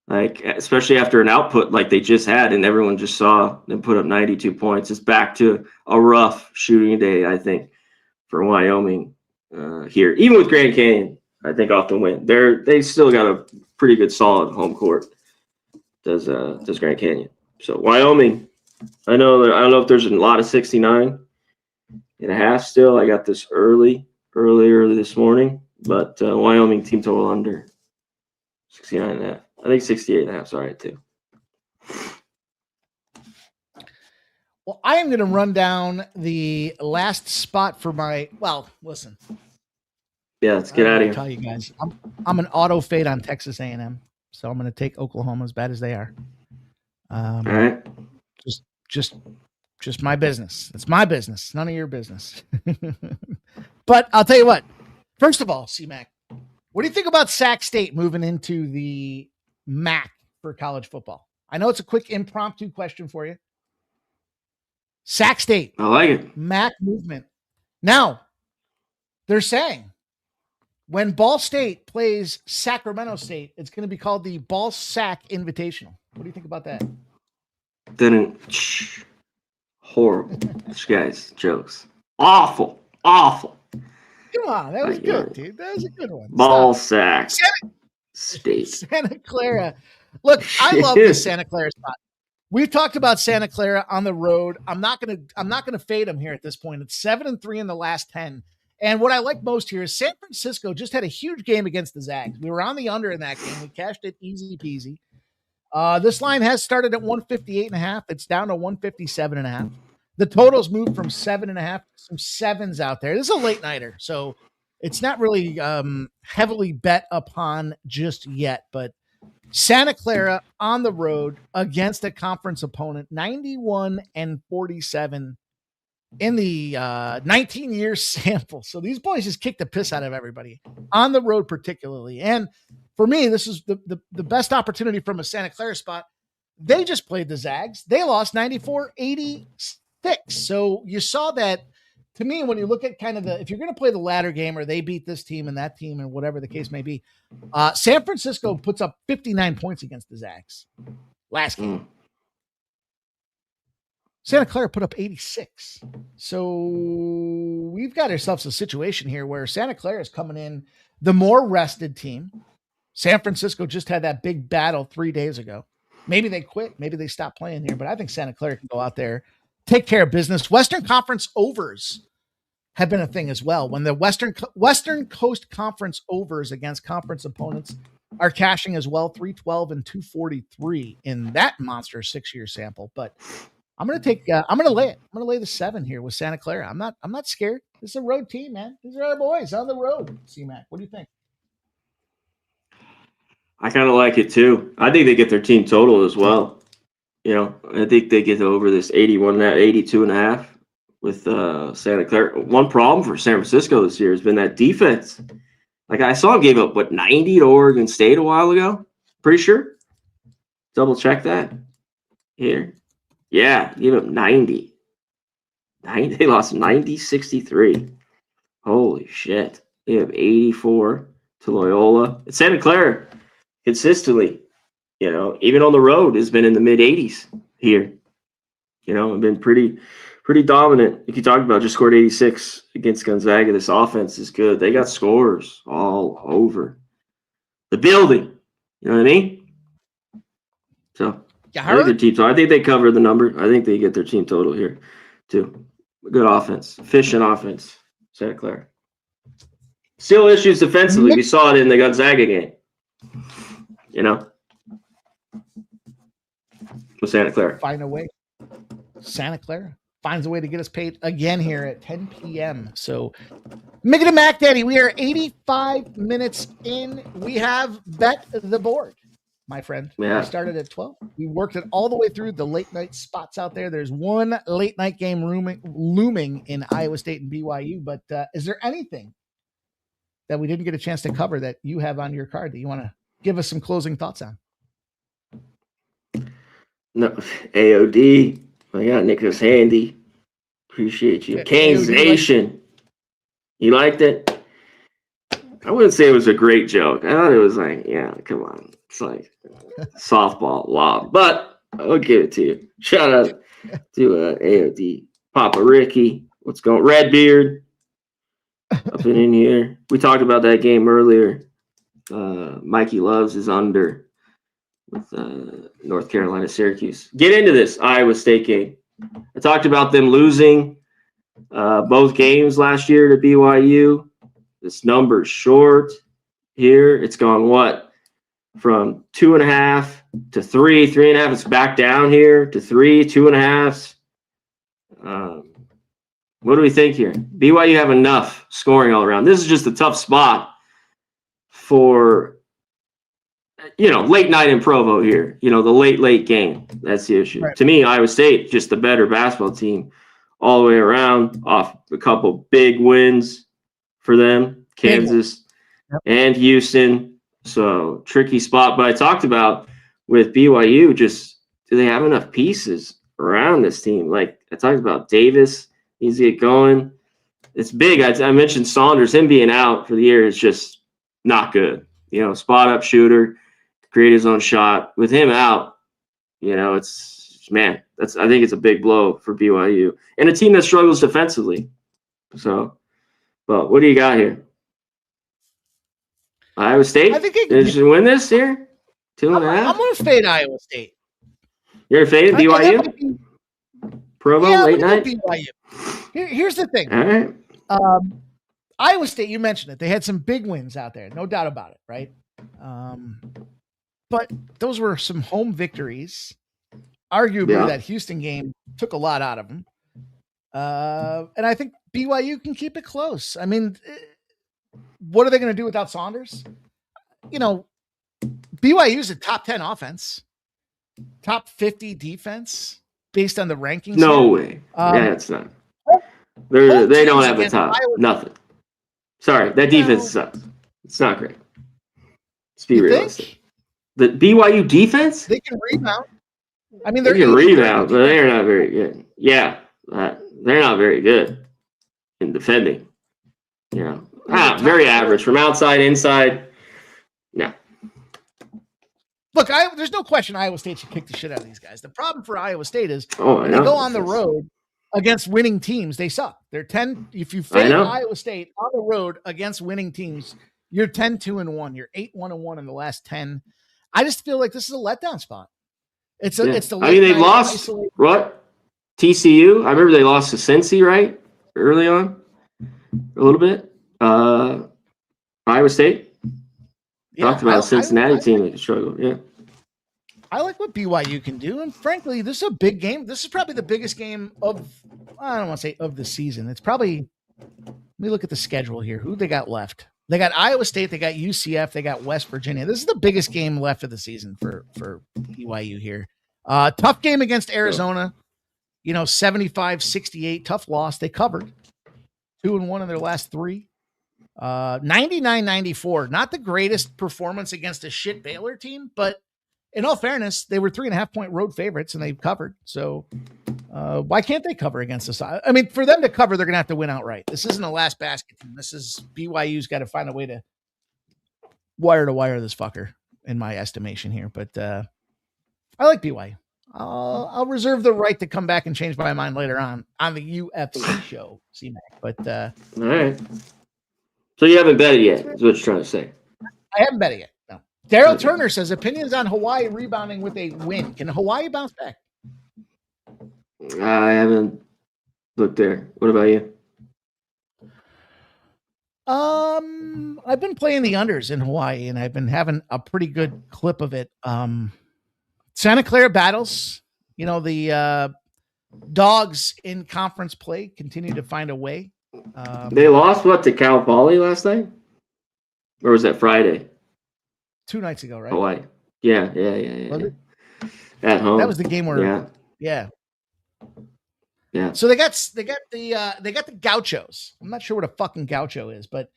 Like, especially after an output like they just had, and everyone just saw them put up 92 points. It's back to a rough shooting day, I think, for Wyoming here. Even with Grand Canyon, I think off the win. They still got a pretty good solid home court. Does Grand Canyon. So Wyoming, I don't know if there's a lot of 69.5 still. I got this early this morning, but Wyoming team total under 69.5. I think 68.5 is all right too. Well, I am going to run down the last spot for my. Well, listen. Yeah, let's get out of here. Tell you guys, I'm an auto fade on Texas A&M, so I'm going to take Oklahoma as bad as they are. All right. Just my business. It's my business, none of your business. But I'll tell you what. First of all, C-Mac, what do you think about Sac State moving into the MAC for college football? I know it's a quick impromptu question for you. Sac State. I like it. MAC movement. Now, they're saying when Ball State plays Sacramento State, it's going to be called the Ball Sac Invitational. What do you think about that? Horrible. This guy's jokes. Awful. Come on, that was good, dude. That was a good one. Ball Sac State. Santa Clara. Look, I love this Santa Clara spot. We've talked about Santa Clara on the road. I'm not gonna fade them here at this point. It's 7-3 in the last 10. And what I like most here is San Francisco just had a huge game against the Zags. We were on the under in that game. We cashed it easy peasy. This line has started at 158.5. It's down to 157.5. The totals moved from 7.5 to some 7s out there. This is a late nighter, so it's not really heavily bet upon just yet. But Santa Clara on the road against a conference opponent, 91-47 in the 19-year sample. So these boys just kicked the piss out of everybody on the road, particularly. And for me, this is the best opportunity from a Santa Clara spot. They just played the Zags. They lost 94-86. So you saw that. To me, when you look at kind of if you're going to play the ladder game or they beat this team and that team and whatever the case may be, San Francisco puts up 59 points against the Zags last game. Santa Clara put up 86. So we've got ourselves a situation here where Santa Clara is coming in the more rested team. San Francisco just had that big battle 3 days ago. Maybe they quit. Maybe they stopped playing here, but I think Santa Clara can go out there, take care of business. Western Conference overs have been a thing as well. When the Western Coast Conference overs against conference opponents are cashing as well, 312 and 243 in that monster 6-year sample. But I'm going to take, I'm going to lay it. I'm going to lay the 7 here with Santa Clara. I'm not scared. This is a road team, man. These are our boys on the road. C-Mac, what do you think? I kind of like it too. I think they get their team total as well. You know, I think they get over this 82.5 with Santa Clara. One problem for San Francisco this year has been that defense. Like I saw, gave up 90 to Oregon State a while ago. Pretty sure. Double check that here. Yeah, gave up 90. They lost 90-63. Holy shit. They have 84 to Loyola. It's Santa Clara consistently, you know, even on the road has been in the mid 80s here. You know, and been pretty dominant. If you talk about just scored 86 against Gonzaga, this offense is good. They got scores all over the building. You know what I mean? So I think their team total. I think they cover the number. I think they get their team total here too. Good offense, efficient offense. Santa Clara. Still issues defensively. We saw it in the Gonzaga game. You know, with Santa Clara. Find a way. Santa Clara finds a way to get us paid again here at 10 p.m. So, Mick and Mac Daddy, we are 85 minutes in. We have bet the board. my friend. Yeah. We started at 12. We worked it all the way through the late night spots out there. There's one late night game looming in Iowa State and BYU. But is there anything that we didn't get a chance to cover that you have on your card that you want to give us some closing thoughts on? No, AOD. I got Nicholas Handy. Appreciate you. Yeah, Kansas Nation. You liked it? I wouldn't say it was a great joke. I thought it was like, yeah, come on. It's like softball lob. But I'll give it to you. Shout out to AOD. Papa Ricky. What's going on? Redbeard. Up and in here. We talked about that game earlier. Mikey Loves is under with North Carolina, Syracuse. Get into this Iowa State game. I talked about them losing both games last year to BYU. This number's short here. It's gone what? From 2.5 to 3, 3.5. It's back down here to 3, 2.5. What do we think here? BYU have enough scoring all around. This is just a tough spot for, late night in Provo here. The late game. That's the issue. Right. To me, Iowa State, just the better basketball team all the way around, off a couple big wins for them, Kansas and Houston. So tricky spot. But I talked about with BYU, just do they have enough pieces around this team? Like I talked about Davis needs to get going. It's big. I mentioned Saunders, him being out for the year is just not good. Spot up shooter, create his own shot. With him out, I think it's a big blow for BYU and a team that struggles defensively. So, but what do you got here? Iowa State? I think they should win this here. 2.5. I'm going to fade Iowa State. You're a fade BYU? Provo late night. BYU. Here's the thing. All right. Iowa State, you mentioned it. They had some big wins out there, no doubt about it, right? But those were some home victories. Arguably, that Houston game took a lot out of them. And I think BYU can keep it close. I mean, what are they going to do without Saunders? BYU's a top 10 offense, top 50 defense based on the rankings. No way. It's not. They don't have a top. Nothing. Sorry, that defense sucks. It's not great. Let's be realistic. The BYU defense? They can rebound. I mean, they can rebound, but they're not very good. Yeah, they're not very good in defending. Very average from outside, inside. No. Look, there's no question Iowa State should kick the shit out of these guys. The problem for Iowa State is when they go on the road against winning teams, they suck. They're 10. If you fade Iowa State on the road against winning teams, you're 10-2-1. You're 8-1-1 in the last 10. I just feel like this is a letdown spot. It's the. They lost what? TCU. I remember they lost to Cincy right early on, a little bit. Iowa State. Talked about a Cincinnati team that can struggle. Yeah. I like what BYU can do, and frankly, this is a big game. This is probably the biggest game of, I don't want to say of the season. It's probably, let me look at the schedule here. Who they got left? They got Iowa State, they got UCF, they got West Virginia. This is the biggest game left of the season for BYU here. Tough game against Arizona, 75-68, tough loss. They covered 2-1 in their last 3. 99-94, not the greatest performance against a shit Baylor team, but in all fairness, they were 3.5-point road favorites and they covered. So why can't they cover against us? I mean, for them to cover, they're going to have to win outright. This isn't a last basket team. This is BYU's got to find a way to wire this fucker, in my estimation here. But I like BYU. I'll reserve the right to come back and change my mind later on the UFC show, C-Mac. But all right. So you haven't betted yet, is what you're trying to say. I haven't betted yet. No. Daryl Turner says opinions on Hawaii rebounding with a win. Can Hawaii bounce back? I haven't looked there. What about you? I've been playing the unders in Hawaii, and I've been having a pretty good clip of it. Santa Clara battles, the dogs in conference play continue to find a way. They lost to Cal Poly last night, or was that Friday? 2 nights ago, right? Hawaii, Yeah. At home. That was the game where, yeah. So they got the Gauchos. I'm not sure what a fucking Gaucho is, but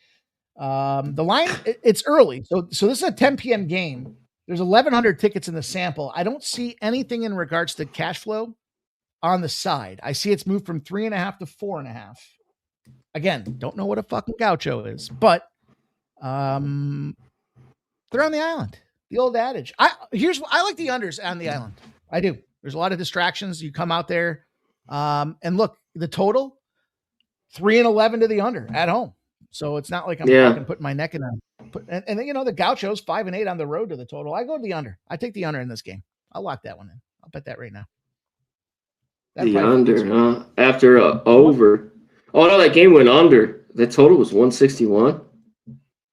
the line, it's early. So this is a 10 p.m. game. There's 1,100 tickets in the sample. I don't see anything in regards to cash flow on the side. I see it's moved from 3.5 to 4.5. Again, don't know what a fucking Gaucho is, but they're on the island. The old adage. I like the unders on the island. I do. There's a lot of distractions. You come out there, and look, the total 3-11 to the under at home. So it's not like I'm fucking putting my neck in a and then, you know, the Gauchos 5-8 on the road to the total. I go to the under. I take the under in this game. I'll lock that one in. I'll bet that right now. The under, huh? After over. Oh no, that game went under. The total was 161.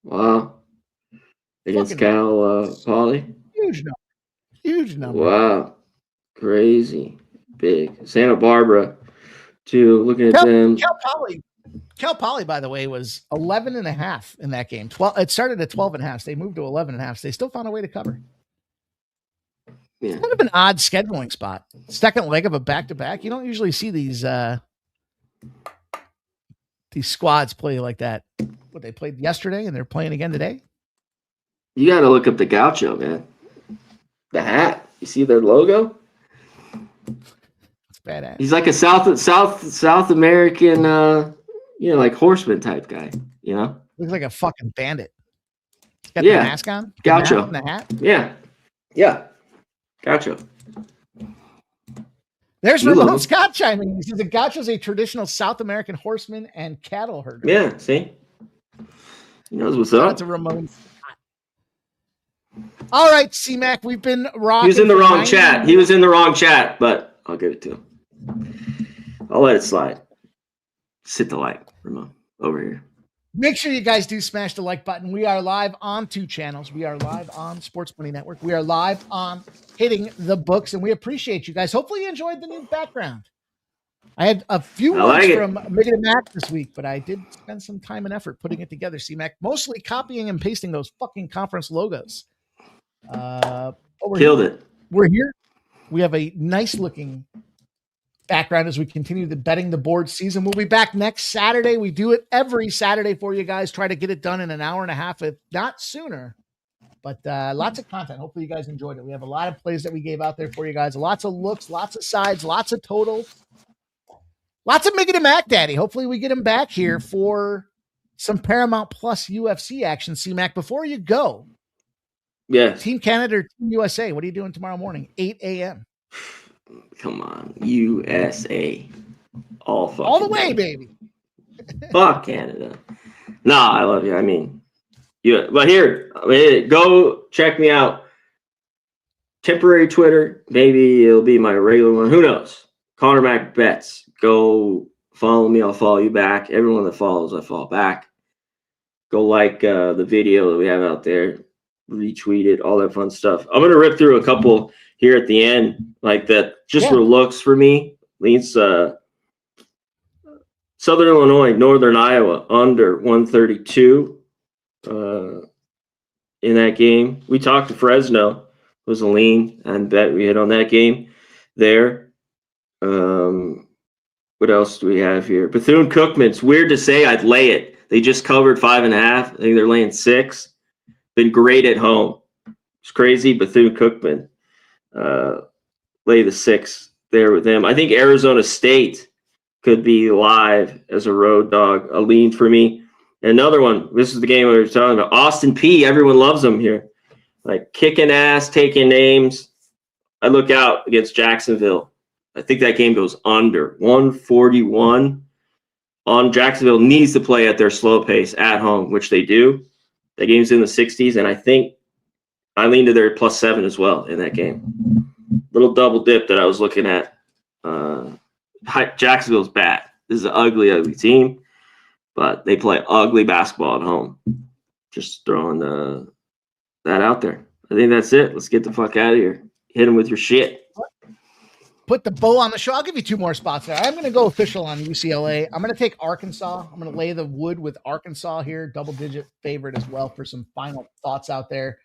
Wow. Against Cal Poly. Huge number. Wow. Crazy. Big. Santa Barbara, too. Looking at them. Cal Poly, by the way, was 11.5 in that game. It started at 12.5. So they moved to 11.5. So they still found a way to cover. Yeah. It's kind of an odd scheduling spot. Second leg of a back-to-back. You don't usually see these squads play like that. What, they played yesterday and they're playing again today? You got to look up the Gaucho, man. The hat. You see their logo? It's badass. He's like a South American, like horseman type guy, you know? Looks like a fucking bandit. He's got the mask on? Gaucho. And the hat? Yeah. Gaucho. There's Ramon Scott chiming. He says the Gaucho is a traditional South American horseman and cattle herder. Yeah, see? He knows what's up. That's a Ramon Scott. All right, C-Mac, we've been rocking. He was in the wrong chat. He was in the wrong chat, but I'll give it to him. I'll let it slide. Sit the like, Ramon, over here. Make sure you guys do smash the like button. We are live on 2 channels. We are live on Sports Money Network. We are live on Hitting the Books, and we appreciate you guys. Hopefully you enjoyed the new background. I had a few words from Megan and Mac this week, but I did spend some time and effort putting it together, C-Mac, mostly copying and pasting those fucking conference logos. Killed it. We're here. We have a nice looking background as we continue the betting the board season. We'll be back next Saturday. We do it every Saturday for you guys. Try to get it done in an hour and a half, if not sooner. But lots of content. Hopefully you guys enjoyed it. We have a lot of plays that we gave out there for you guys. Lots of looks, lots of sides, lots of totals. Lots of Mickey and Mac Daddy. Hopefully we get him back here for some Paramount Plus UFC action, C-Mac. Before you go, Team Canada or Team USA, what are you doing tomorrow morning? 8 a.m. Come on, USA. All the way, baby. Fuck Canada. Nah, I love you. I mean, but here, go check me out. Temporary Twitter. Maybe it'll be my regular one. Who knows? Connor Mac Bets. Go follow me. I'll follow you back. Everyone that follows, I follow back. Go like the video that we have out there. Retweet it, all that fun stuff. I'm gonna rip through a couple here at the end, like that, just for looks for me. Leans Southern Illinois, Northern Iowa under 132 in that game. We talked to Fresno, it was a lean, and bet we hit on that game there. What else do we have here? Bethune-Cookman. It's weird to say I'd lay it. They just covered 5.5. I think they're laying 6. Been great at home. It's crazy. Bethune-Cookman lay the 6 there with them. I think Arizona State could be live as a road dog, a lean for me. Another one, this is the game we were talking about. Austin P, everyone loves them here. Like kicking ass, taking names. I look out against Jacksonville. I think that game goes under 141. Jacksonville needs to play at their slow pace at home, which they do. That game's in the 60s, and I think I leaned to their +7 as well in that game. Little double dip that I was looking at. Jacksonville's bad. This is an ugly, ugly team, but they play ugly basketball at home. Just throwing that out there. I think that's it. Let's get the fuck out of here. Hit them with your shit. Put the bow on the show. I'll give you 2 more spots there. I'm going to go official on UCLA. I'm going to take Arkansas. I'm going to lay the wood with Arkansas here. Double-digit favorite as well for some final thoughts out there.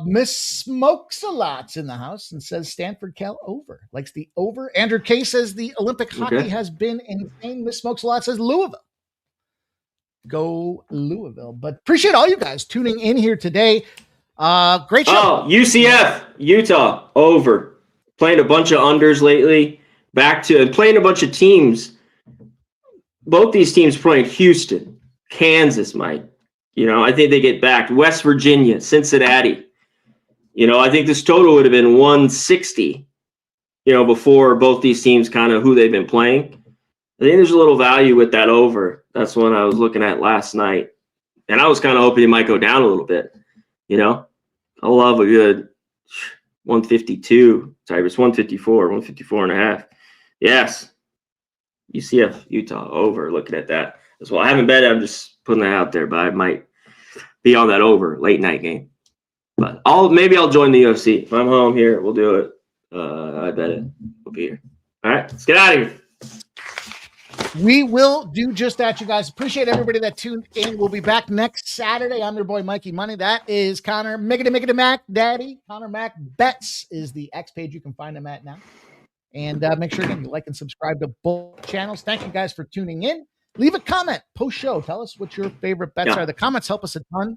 Miss Smokes-a-Lot's in the house and says Stanford Cal over. Likes the over. Andrew K says the Olympic hockey has been insane. Miss Smokes-a-Lot says Louisville. Go Louisville. But appreciate all you guys tuning in here today. Great show. Oh, UCF, Utah, over. Playing a bunch of unders lately. Back to playing a bunch of teams. Both these teams playing Houston, Kansas, Mike. You know, I think they get back. West Virginia, Cincinnati. You know, I think this total would have been 160, you know, before both these teams kind of who they've been playing. I think there's a little value with that over. That's one I was looking at last night. And I was kind of hoping it might go down a little bit, you know. I love a good 152. Sorry, it's 154, 154 and a half. Yes. UCF, Utah, over. Looking at that as well. I haven't bet it. I'm just putting that out there, but I might be on that over late night game. But maybe I'll join the UFC. If I'm home here, we'll do it. I bet it. We'll be here. All right, let's get out of here. We will do just that, you guys. Appreciate everybody that tuned in. We'll be back next Saturday. I'm your boy, Mikey Money. That is Connor Mickety Mac Daddy. Connor Mac Bets is the X page you can find him at now. And make sure again, you like and subscribe to both channels. Thank you guys for tuning in. Leave a comment post show. Tell us what your favorite bets are. The comments help us a ton.